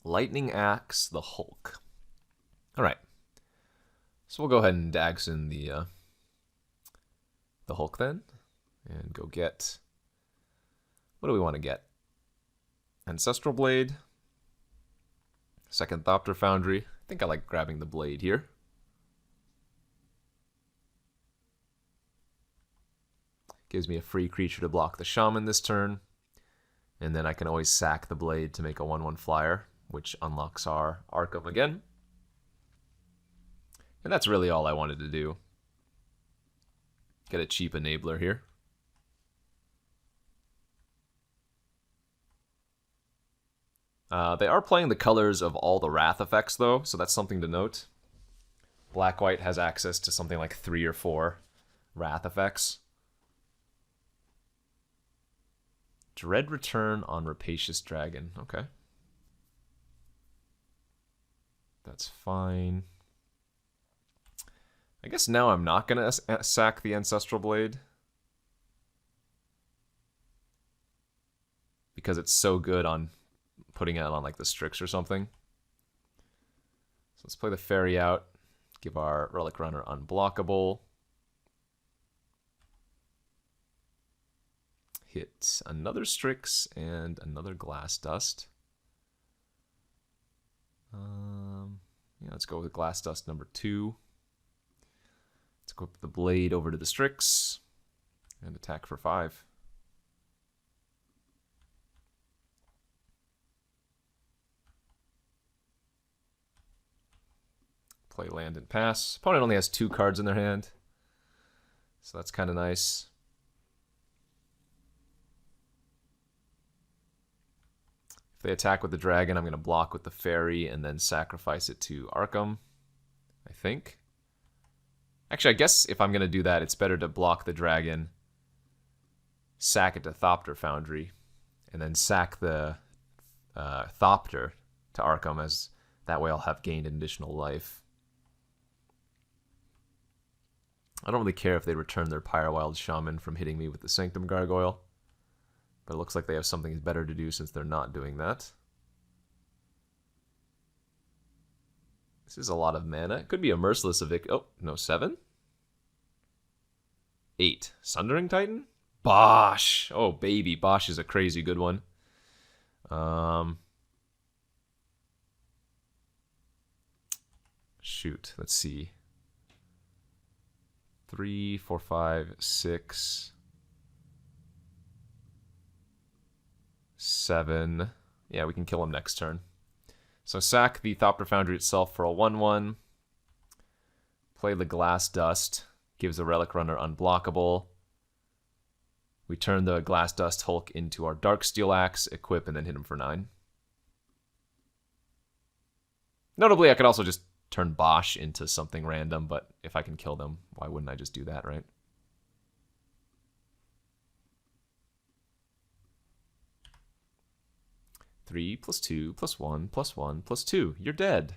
Lightning Axe, the Hulk. All right. So we'll go ahead and Dagson the Hulk then, and go get. What do we want to get? Ancestral Blade. Second Thopter Foundry. I think I like grabbing the blade here. Gives me a free creature to block the Shaman this turn. And then I can always sack the blade to make a 1/1 flyer, which unlocks our Arkham again. And that's really all I wanted to do. Get a cheap enabler here. They are playing the colors of all the Wrath effects, though, so that's something to note. Black-White has access to something like 3 or 4 Wrath effects. Dread Return on Rapacious Dragon. Okay. That's fine. I guess now I'm not going to sack the Ancestral Blade. Because it's so good on putting it on like the Strix or something. So let's play the Fairy out. Give our Relic Runner unblockable. Hit another Strix and another Glass Dust. Yeah, let's go with Glass Dust number 2. Let's equip the Blade over to the Strix and attack for 5. Play land and pass. Opponent only has 2 cards in their hand, so that's kind of nice. If they attack with the dragon, I'm going to block with the fairy and then sacrifice it to Arkham, I think. Actually, I guess if I'm going to do that, it's better to block the dragon, sack it to Thopter Foundry, and then sack the Thopter to Arkham, as that way I'll have gained an additional life. I don't really care if they return their Pyrewild Shaman from hitting me with the Sanctum Gargoyle, but it looks like they have something better to do since they're not doing that. This is a lot of mana. It could be a Merciless Evict. Oh, no, 7? 8. Sundering Titan? Bosh! Oh, baby. Bosh is a crazy good one. Shoot, let's see. 3, 4, 5, 6, 7. Yeah, we can kill him next turn. So sack the Thopter Foundry itself for a 1/1. Play the Glass Dust. Gives the Relic Runner unblockable. We turn the Glass Dust Hulk into our Darksteel Axe, equip, and then hit him for 9. Notably, I could also just turn Bosh into something random, but if I can kill them, why wouldn't I just do that, right? Three plus 2 plus 1 plus 1 plus 2. You're dead.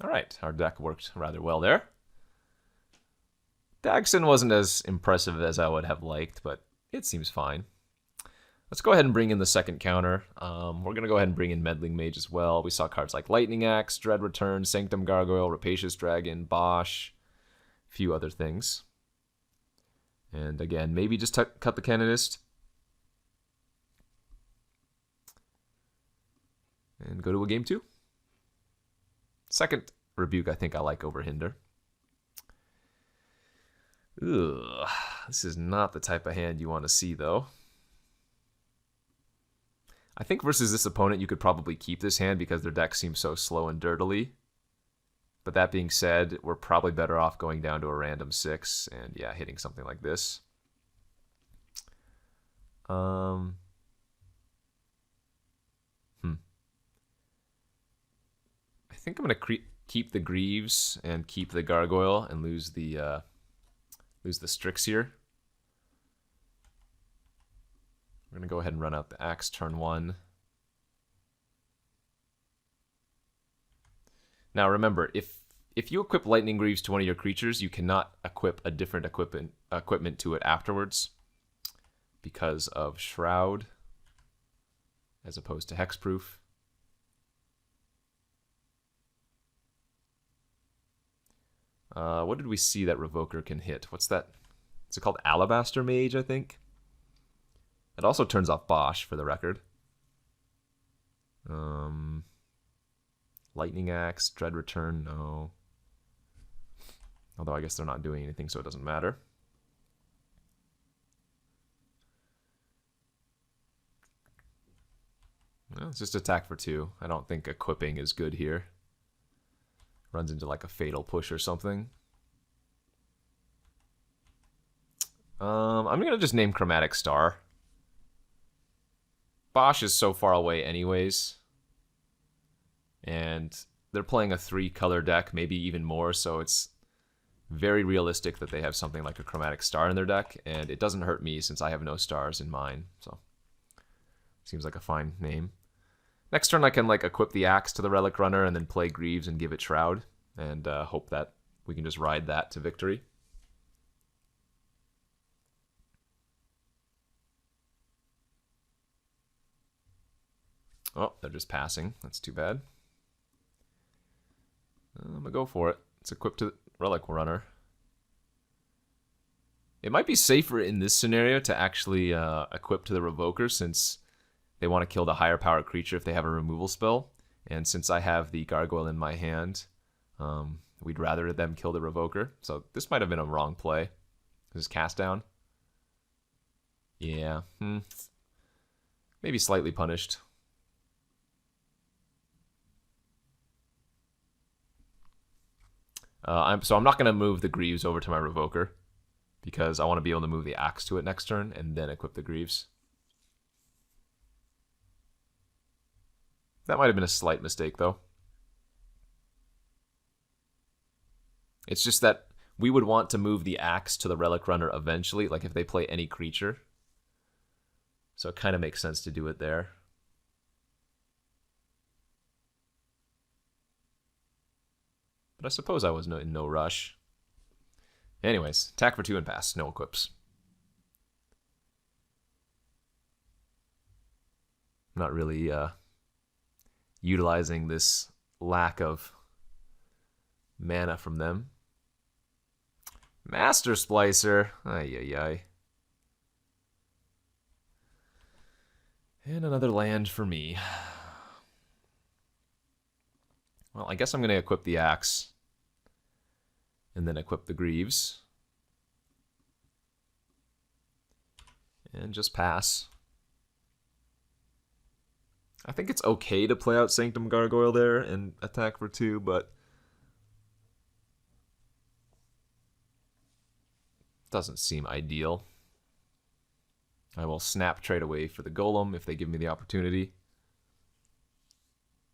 All right, our deck worked rather well there. Dagson wasn't as impressive as I would have liked, but it seems fine. Let's go ahead and bring in the second counter. We're going to go ahead and bring in Meddling Mage as well. We saw cards like Lightning Axe, Dread Return, Sanctum Gargoyle, Rapacious Dragon, Bosh, a few other things. And again, maybe just cut the Canonist. And go to a game 2. Second Rebuke I think I like over Hinder. Ugh, this is not the type of hand you want to see, though. I think versus this opponent, you could probably keep this hand because their deck seems so slow and dirtily. But that being said, we're probably better off going down to a random 6 and, yeah, hitting something like this. I think I'm going to keep the Greaves and keep the Gargoyle and lose the Strix here. We're going to go ahead and run out the Axe turn 1. Now remember, if you equip Lightning Greaves to one of your creatures, you cannot equip a different equipment to it afterwards because of Shroud as opposed to Hexproof. What did we see that Revoker can hit? What's that? Is it called Alabaster Mage, I think? It also turns off Bosh, for the record. Lightning Axe, Dread Return, no. Although I guess they're not doing anything, so it doesn't matter. Well, it's just attack for 2. I don't think equipping is good here. Runs into like a Fatal Push or something. I'm going to just name Chromatic Star. Bosh is so far away anyways. And they're playing a 3-color deck, maybe even more, so it's very realistic that they have something like a Chromatic Star in their deck, and it doesn't hurt me since I have no stars in mine, so seems like a fine name. Next turn I can like equip the Axe to the Relic Runner and then play Greaves and give it Shroud, and hope that we can just ride that to victory. Oh, they're just passing. That's too bad. I'm gonna go for it. It's equipped to the Relic Runner. It might be safer in this scenario to actually equip to the Revoker, since they want to kill the higher power creature if they have a removal spell. And since I have the Gargoyle in my hand, we'd rather them kill the Revoker. So this might have been a wrong play. This is cast down. Yeah. Maybe slightly punished. So I'm not going to move the Greaves over to my Revoker, because I want to be able to move the Axe to it next turn and then equip the Greaves. That might have been a slight mistake, though. It's just that we would want to move the Axe to the Relic Runner eventually, like if they play any creature. So it kind of makes sense to do it there. But I suppose I was in no rush. Anyways, attack for 2 and pass. No equips. I'm not really utilizing this lack of mana from them. Master Splicer. Ay, ay, ay. And another land for me. Well, I guess I'm going to equip the Axe. And then equip the Greaves. And just pass. I think it's okay to play out Sanctum Gargoyle there and attack for 2, but doesn't seem ideal. I will snap trade away for the Golem if they give me the opportunity.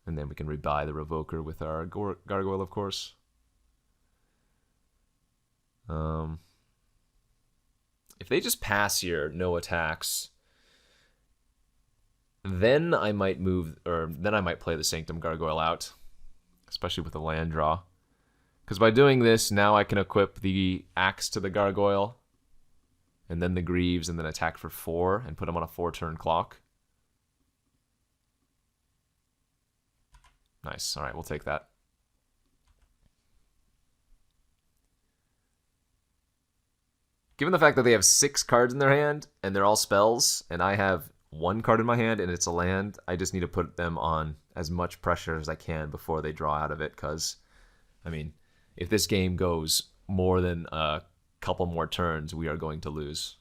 And then we can rebuy the Revoker with our Gargoyle, of course. If they just pass here, no attacks, then I might then I might play the Sanctum Gargoyle out, especially with the land draw. Because by doing this, now I can equip the Axe to the Gargoyle, and then the Greaves, and then attack for 4, and put them on a 4-turn clock. Nice. All right, we'll take that. Given the fact that they have 6 cards in their hand, and they're all spells, and I have 1 card in my hand, and it's a land, I just need to put them on as much pressure as I can before they draw out of it, because, I mean, if this game goes more than a couple more turns, we are going to lose.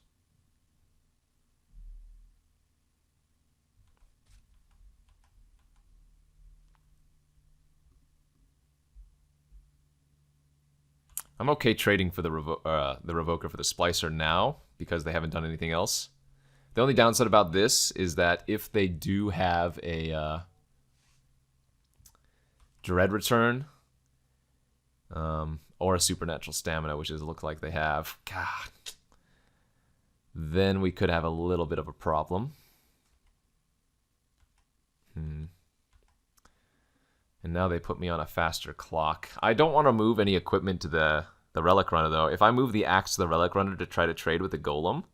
I'm okay trading for the Revoker for the Splicer now, because they haven't done anything else. The only downside about this is that if they do have a Dread Return, or a Supernatural Stamina, which is look like they have, God, then we could have a little bit of a problem. And now they put me on a faster clock. I don't want to move any equipment to the Relic Runner, though. If I move the Axe to the Relic Runner to try to trade with the Golem,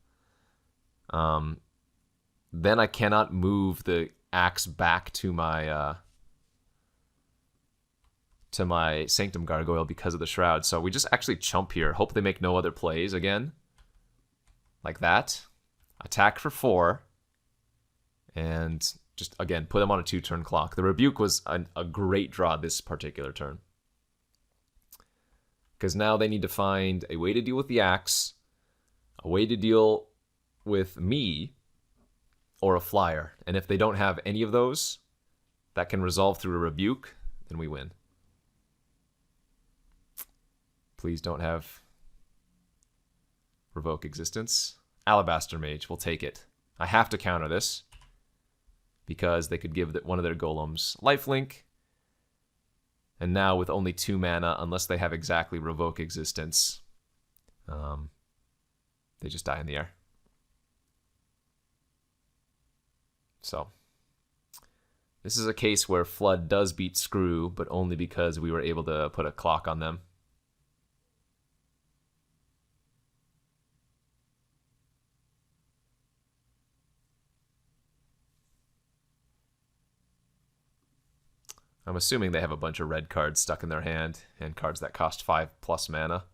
then I cannot move the Axe back to my Sanctum Gargoyle because of the Shroud. So we just actually chump here. Hope they make no other plays again. Like that. Attack for 4. And just, again, put them on a 2-turn clock. The Rebuke was a great draw this particular turn. Because now they need to find a way to deal with the Axe, a way to deal with me, or a Flyer. And if they don't have any of those that can resolve through a Rebuke, then we win. Please don't have Revoke Existence. Alabaster Mage, we'll take it. I have to counter this, because they could give one of their Golems lifelink, And now with only 2 mana, unless they have exactly Revoke Existence, they just die in the air. So this is a case where Flood does beat Screw, but only because we were able to put a clock on them. I'm assuming they have a bunch of red cards stuck in their hand and cards that cost 5+ mana.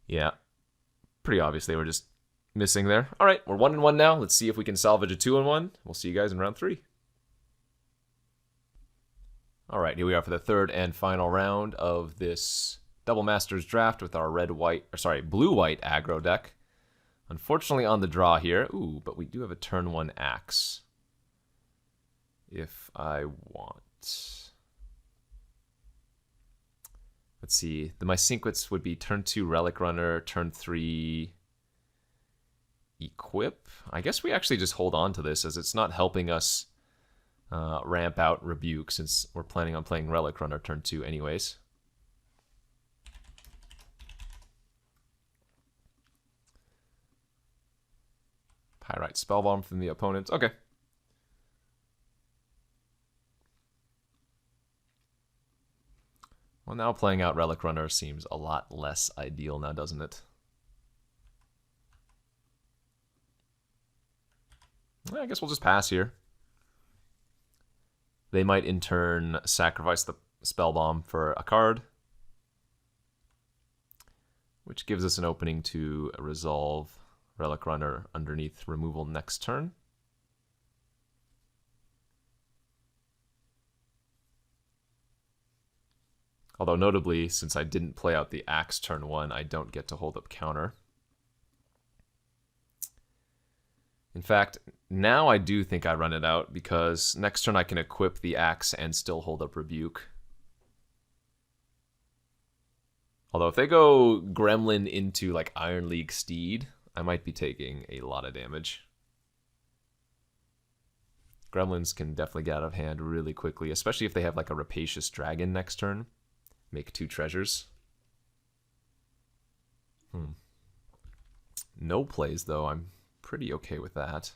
Yeah, pretty obvious they were just missing there. All right, we're 1-1 now. Let's see if we can salvage a 2-1. We'll see you guys in round 3. All right, here we are for the third and final round of this Double Masters draft with our blue-white aggro deck. Unfortunately on the draw here. Ooh, but we do have a turn 1 axe. If I want. Let's see. My sequence would be turn 2 Relic Runner, turn 3 Equip. I guess we actually just hold on to this as it's not helping us ramp out Rebuke since we're planning on playing Relic Runner turn 2 anyways. Pyrite Spellbomb from the opponent. Okay. Well, now playing out Relic Runner seems a lot less ideal now, doesn't it? Well, I guess we'll just pass here. They might in turn sacrifice the Spellbomb for a card, which gives us an opening to resolve Relic Runner underneath removal next turn. Although notably, since I didn't play out the Axe turn 1, I don't get to hold up counter. In fact, now I do think I run it out because next turn I can equip the Axe and still hold up Rebuke. Although if they go Gremlin into like Iron League Steed, I might be taking a lot of damage. Gremlins can definitely get out of hand really quickly, especially if they have like a Rapacious Dragon next turn. Make 2 treasures. No plays, though. I'm pretty okay with that.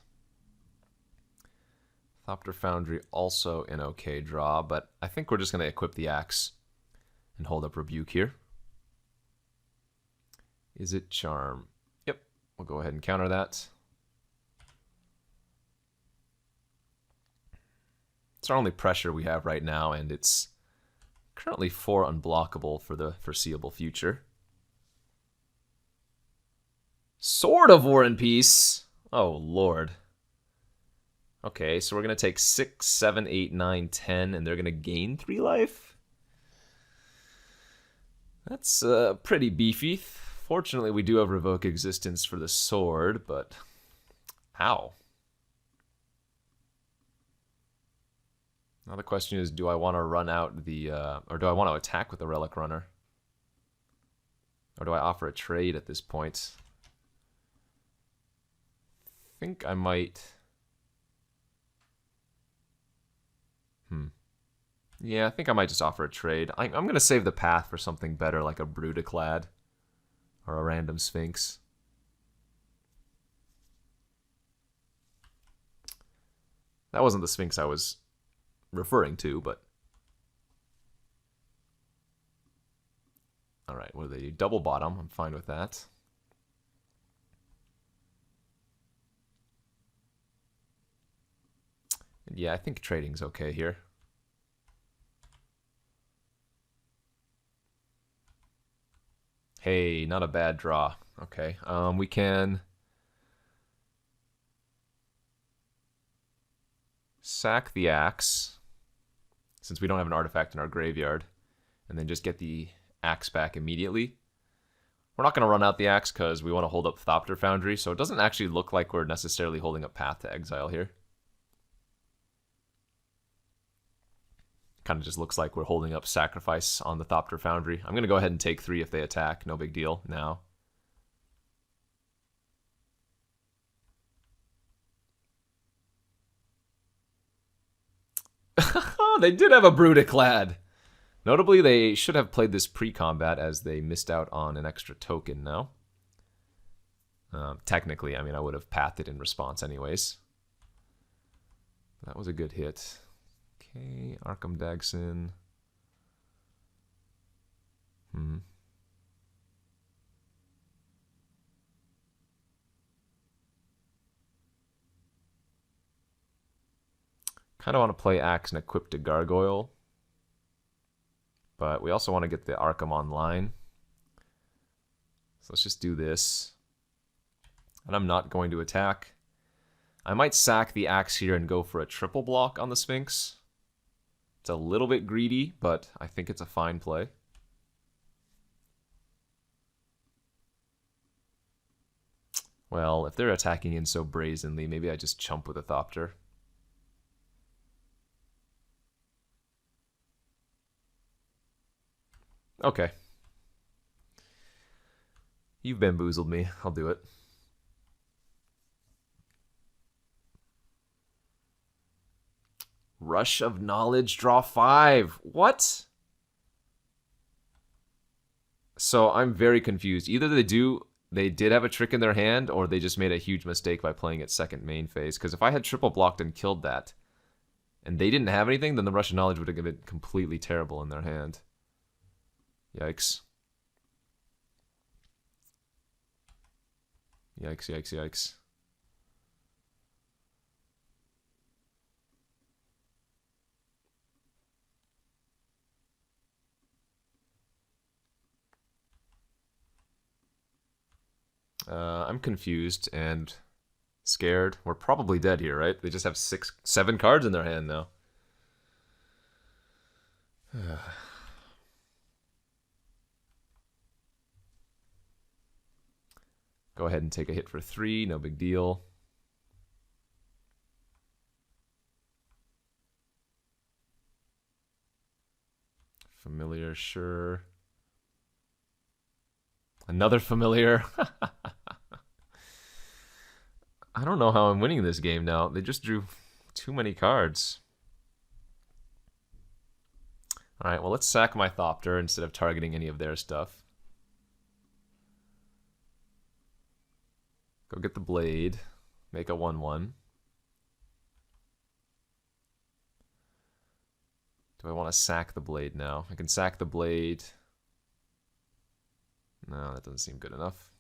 Thopter Foundry also an okay draw, but I think we're just going to equip the Axe and hold up Rebuke here. Is it Charm? Yep. We'll go ahead and counter that. It's our only pressure we have right now, and it's currently 4 unblockable for the foreseeable future. Sword of War and Peace. Oh, Lord. Okay, so we're going to take 6, 7, 8, 9, 10, and they're going to gain 3 life? That's pretty beefy. Fortunately, we do have Revoke Existence for the sword, but... Ow. Now the question is, do I want to run out the, or do I want to attack with the Relic Runner? Or do I offer a trade at this point? I think I might... Yeah, I think I might just offer a trade. I'm going to save the path for something better, like a Brutaclad or a random Sphinx. That wasn't the Sphinx I was referring to, but... Alright, what do they do? Double bottom, I'm fine with that. And yeah, I think trading's okay here. Hey, not a bad draw. Okay, we can sack the Axe, since we don't have an artifact in our graveyard, and then just get the Axe back immediately. We're not going to run out the Axe because we want to hold up Thopter Foundry, so it doesn't actually look like we're necessarily holding up Path to Exile here. Kind of just looks like we're holding up Sacrifice on the Thopter Foundry. I'm going to go ahead and take 3 if they attack. No big deal now. They did have a Brudiclad. Notably, they should have played this pre-combat as they missed out on an extra token now. Technically, I mean, I would have pathed it in response anyways. That was a good hit. Okay, Arkham Dagson. Kind of want to play Axe and equip to Gargoyle. But we also want to get the Arkham online. So let's just do this. And I'm not going to attack. I might sack the Axe here and go for a triple block on the Sphinx. It's a little bit greedy, but I think it's a fine play. Well, if they're attacking in so brazenly, maybe I just chump with a Thopter. Okay. You've bamboozled me. I'll do it. Rush of Knowledge, draw 5. What? So I'm very confused. Either they did have a trick in their hand, or they just made a huge mistake by playing it second main phase. Because if I had triple blocked and killed that, and they didn't have anything, then the Rush of Knowledge would have been completely terrible in their hand. Yikes. Yikes, yikes, yikes. I'm confused and scared. We're probably dead here, right? They just have 7 cards in their hand now. Go ahead and take a hit for 3, no big deal. Familiar, sure. Another familiar. I don't know how I'm winning this game now. They just drew too many cards. Alright, well, let's sack my Thopter instead of targeting any of their stuff. Go get the Blade. Make a 1/1. Do I want to sack the Blade now? I can sack the Blade. No, that doesn't seem good enough.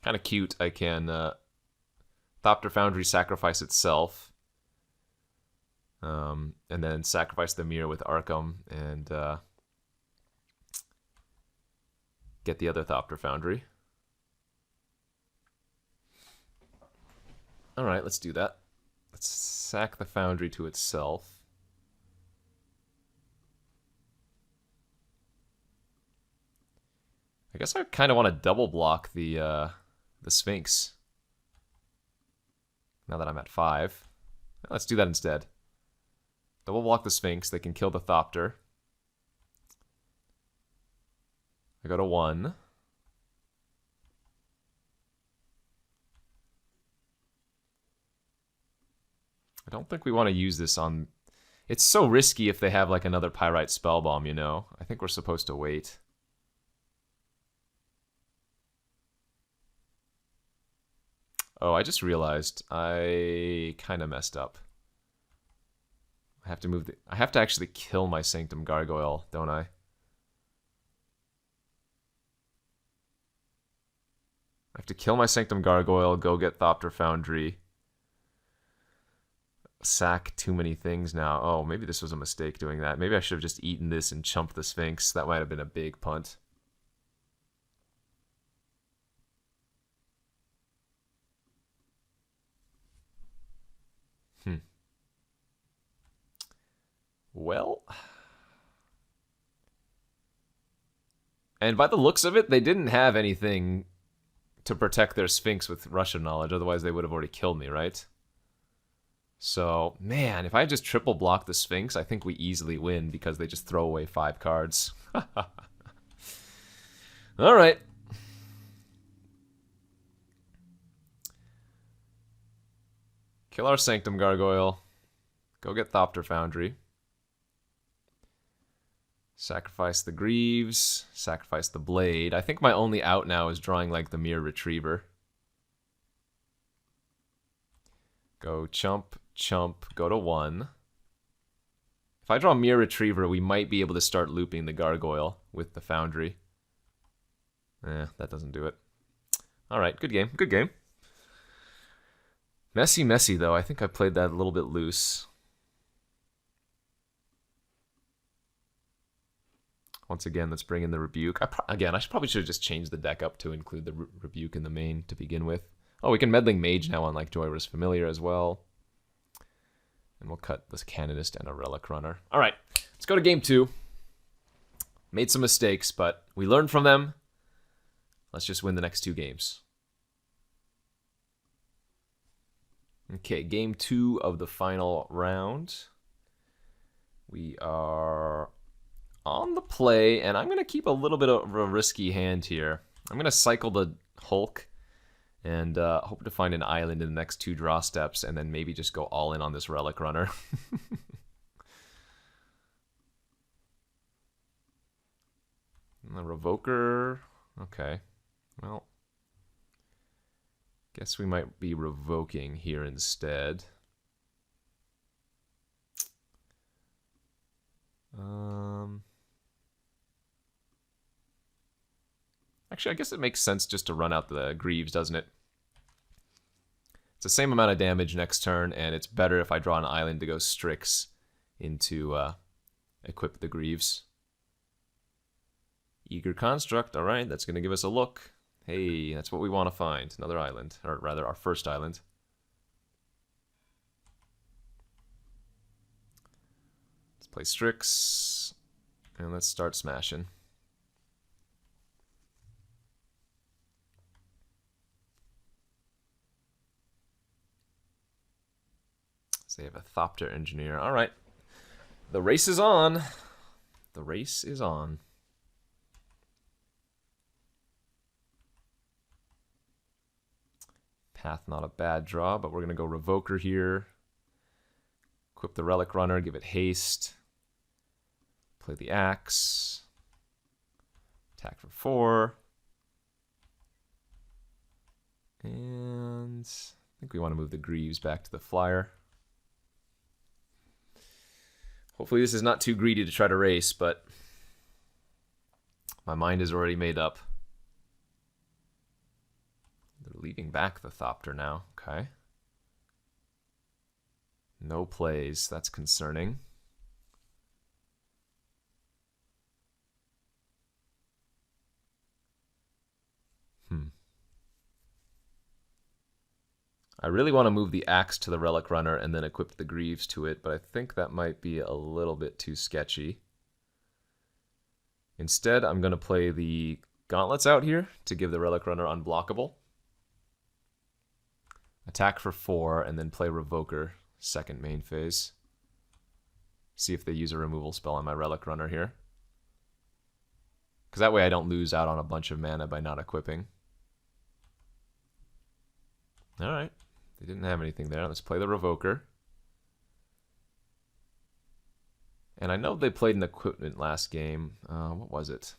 Kind of cute. I can Thopter Foundry sacrifice itself. And then sacrifice the mirror with Arkham and get the other Thopter Foundry. Alright, let's do that. Let's sack the Foundry to itself. I guess I kind of want to double block the Sphinx. Now that I'm at 5. Let's do that instead. Double block the Sphinx. They can kill the Thopter. I go to 1. I don't think we want to use this on... It's so risky if they have like another Pyrite Spellbomb, you know? I think we're supposed to wait. Oh, I just realized I kind of messed up. I have to move the... I have to actually kill my Sanctum Gargoyle, don't I? I have to kill my Sanctum Gargoyle, go get Thopter Foundry. Sack too many things now. Oh, maybe this was a mistake doing that. Maybe I should have just eaten this and chumped the Sphinx. That might have been a big punt. Well... And by the looks of it, they didn't have anything to protect their Sphinx with Rush of Knowledge, otherwise they would have already killed me, right? So, man, if I just triple block the Sphinx, I think we easily win because they just throw away 5 cards. All right. Kill our Sanctum Gargoyle. Go get Thopter Foundry. Sacrifice the Greaves. Sacrifice the Blade. I think my only out now is drawing like the Mere Retriever. Go chump, chump, go to 1. If I draw Mere Retriever, we might be able to start looping the Gargoyle with the Foundry. That doesn't do it. Alright, good game, good game. Messy, messy, though. I think I played that a little bit loose. Once again, let's bring in the Rebuke. I probably should have just changed the deck up to include the Rebuke in the main to begin with. Oh, we can Meddling Mage now on like Joyrus Familiar as well. And we'll cut this Canonist and a Relic Runner. All right, let's go to game 2. Made some mistakes, but we learned from them. Let's just win the next 2 games. Okay, game 2 of the final round. We are on the play, and I'm going to keep a little bit of a risky hand here. I'm going to cycle the Hulk and hope to find an island in the next 2 draw steps, and then maybe just go all in on this Relic Runner. The Revoker. Okay. Well, guess we might be revoking here instead. Actually, I guess it makes sense just to run out the Greaves, doesn't it? It's the same amount of damage next turn, and it's better if I draw an island to go Strix into equip the Greaves. Eager Construct, alright, that's going to give us a look. Hey, that's what we want to find, another island, or rather our first island. Let's play Strix, and let's start smashing. So they have a Thopter Engineer. All right. The race is on. The race is on. Path not a bad draw, but we're going to go Revoker here. Equip the Relic Runner, give it haste. Play the Axe. Attack for 4. And I think we want to move the Greaves back to the Flyer. Hopefully this is not too greedy to try to race, but my mind is already made up. They're leaving back the Thopter now. Okay. No plays. That's concerning. I really want to move the Axe to the Relic Runner and then equip the Greaves to it, but I think that might be a little bit too sketchy. Instead, I'm going to play the Gauntlets out here to give the Relic Runner unblockable. Attack for 4, and then play Revoker, second main phase. See if they use a removal spell on my Relic Runner here. Because that way I don't lose out on a bunch of mana by not equipping. Alright. They didn't have anything there. Let's play the Revoker. And I know they played an equipment last game. What was it?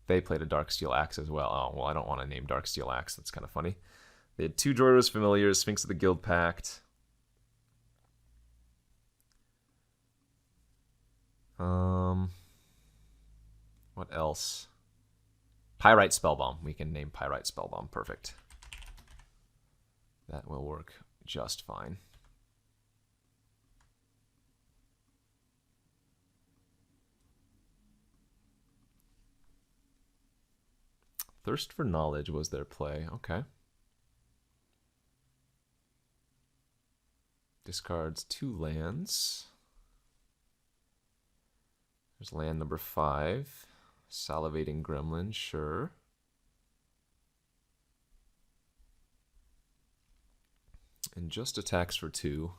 They played a Darksteel Axe as well. Oh, well, I don't want to name Darksteel Axe. That's kind of funny. They had 2 Joyrus Familiars, Sphinx of the Guild Pact. What else? Pyrite Spellbomb. We can name Pyrite Spellbomb. Perfect. That will work just fine. Thirst for Knowledge was their play. Okay. Discards 2 lands. There's land number 5. Salivating Gremlin, sure. And just attacks for 2.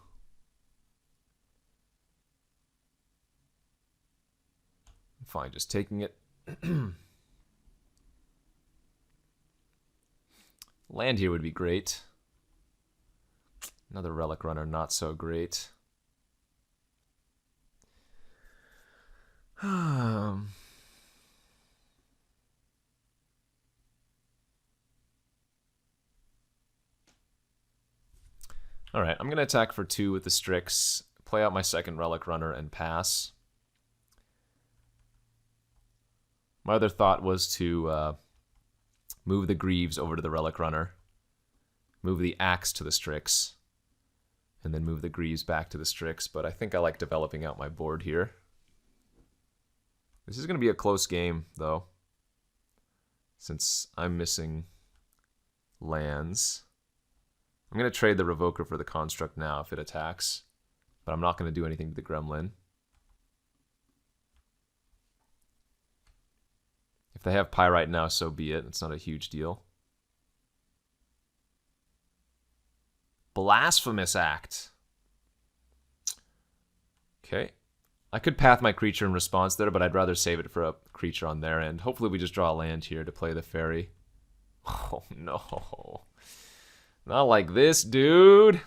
Fine, just taking it. Land here would be great. Another Relic Runner, not so great. Alright, I'm going to attack for 2 with the Strix, play out my second Relic Runner, and pass. My other thought was to move the Greaves over to the Relic Runner, move the Axe to the Strix, and then move the Greaves back to the Strix, but I think I like developing out my board here. This is going to be a close game, though, since I'm missing lands. I'm going to trade the Revoker for the Construct now if it attacks, but I'm not going to do anything to the Gremlin. If they have Pyrite now, so be it. It's not a huge deal. Blasphemous Act. Okay. I could path my creature in response there, but I'd rather save it for a creature on their end. Hopefully we just draw a land here to play the fairy. Oh, no. Not like this, dude.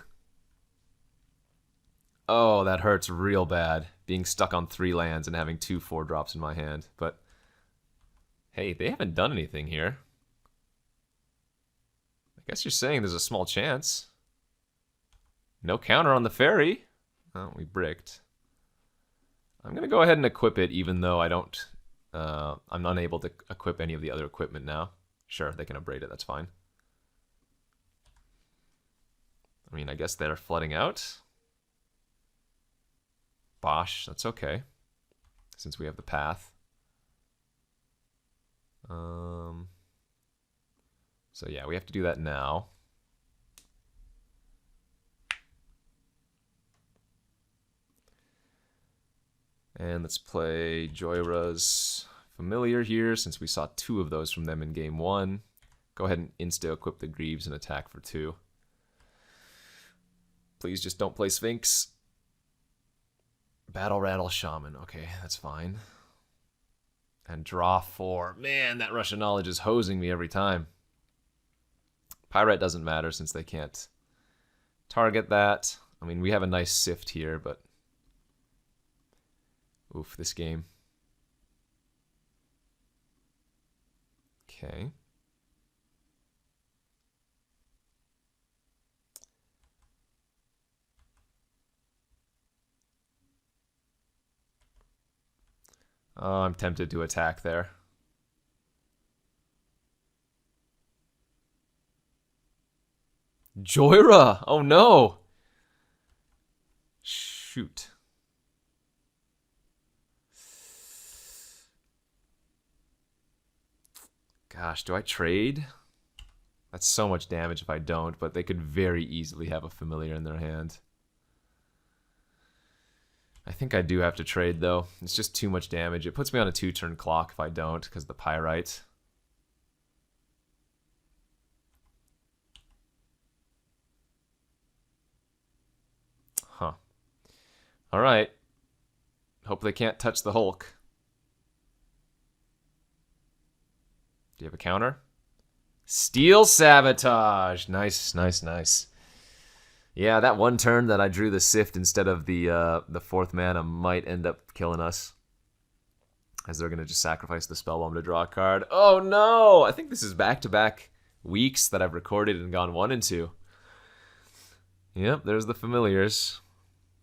Oh, that hurts real bad. Being stuck on 3 lands and having 2 4-drops in my hand. But, hey, they haven't done anything here. I guess you're saying there's a small chance. No counter on the fairy. Oh, we bricked. I'm going to go ahead and equip it, even though I don't... I'm unable to equip any of the other equipment now. Sure, they can abrade it, that's fine. I mean, I guess they're flooding out. Bosh, that's okay, since we have the path. So yeah, we have to do that now. And let's play Joyra's Familiar here, since we saw 2 of those from them in game 1. Go ahead and insta-equip the Greaves and attack for 2. Please just don't play Sphinx. Battle Rattle Shaman. Okay, that's fine. And draw 4. Man, that Russian Knowledge is hosing me every time. Pyrite doesn't matter since they can't target that. I mean, we have a nice sift here, but... Oof, this game. Okay. Oh, I'm tempted to attack there. Joyra! Oh no! Shoot. Gosh, do I trade? That's so much damage if I don't, but they could very easily have a Familiar in their hand. I think I do have to trade, though. It's just too much damage. It puts me on a 2-turn clock if I don't, because of the Pyrite. Huh. Alright. Hope they can't touch the Hulk. Do you have a counter? Steel Sabotage! Nice, nice, nice. Yeah, that one turn that I drew the Sift instead of the 4th mana might end up killing us. As they're going to just sacrifice the Spellbomb to draw a card. Oh no! I think this is back-to-back weeks that I've recorded and gone 1 and 2. Yep, there's the Familiars.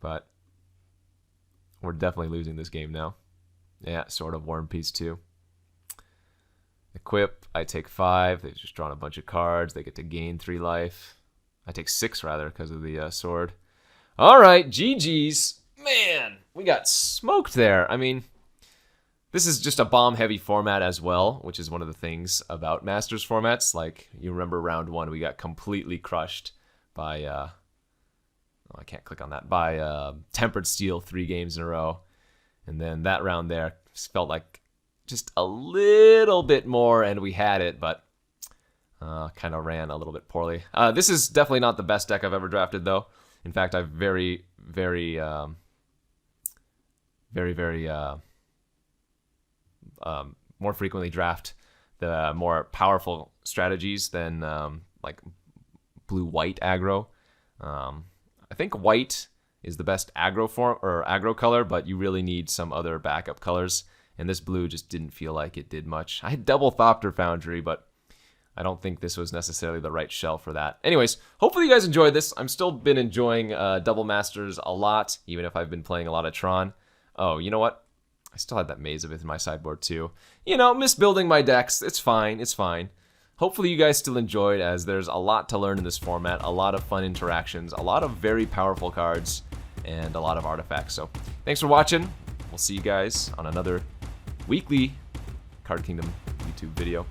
But we're definitely losing this game now. Yeah, sort of War and Peace too. Equip, I take 5. They've just drawn a bunch of cards. They get to gain 3 life. I take 6, rather, because of the sword. Alright, GG's. Man, we got smoked there. I mean, this is just a bomb-heavy format as well, which is one of the things about Masters formats. Like, you remember round 1, we got completely crushed by... oh, I can't click on that. By Tempered Steel 3 games in a row. And then that round there felt like just a little bit more, and we had it, but kind of ran a little bit poorly. This is definitely not the best deck I've ever drafted, though. In fact, I've very more frequently draft the more powerful strategies than like blue-white aggro. I think white is the best aggro form or aggro color, but you really need some other backup colors. And this blue just didn't feel like it did much. I had double Thopter Foundry, but I don't think this was necessarily the right shell for that. Anyways, hopefully you guys enjoyed this. I'm still been enjoying Double Masters a lot, even if I've been playing a lot of Tron. Oh, you know what? I still had that Maze of It in my sideboard too. You know, misbuilding my decks. It's fine. It's fine. Hopefully you guys still enjoyed, as there's a lot to learn in this format, a lot of fun interactions, a lot of very powerful cards, and a lot of artifacts. So thanks for watching. We'll see you guys on another weekly Card Kingdom YouTube video.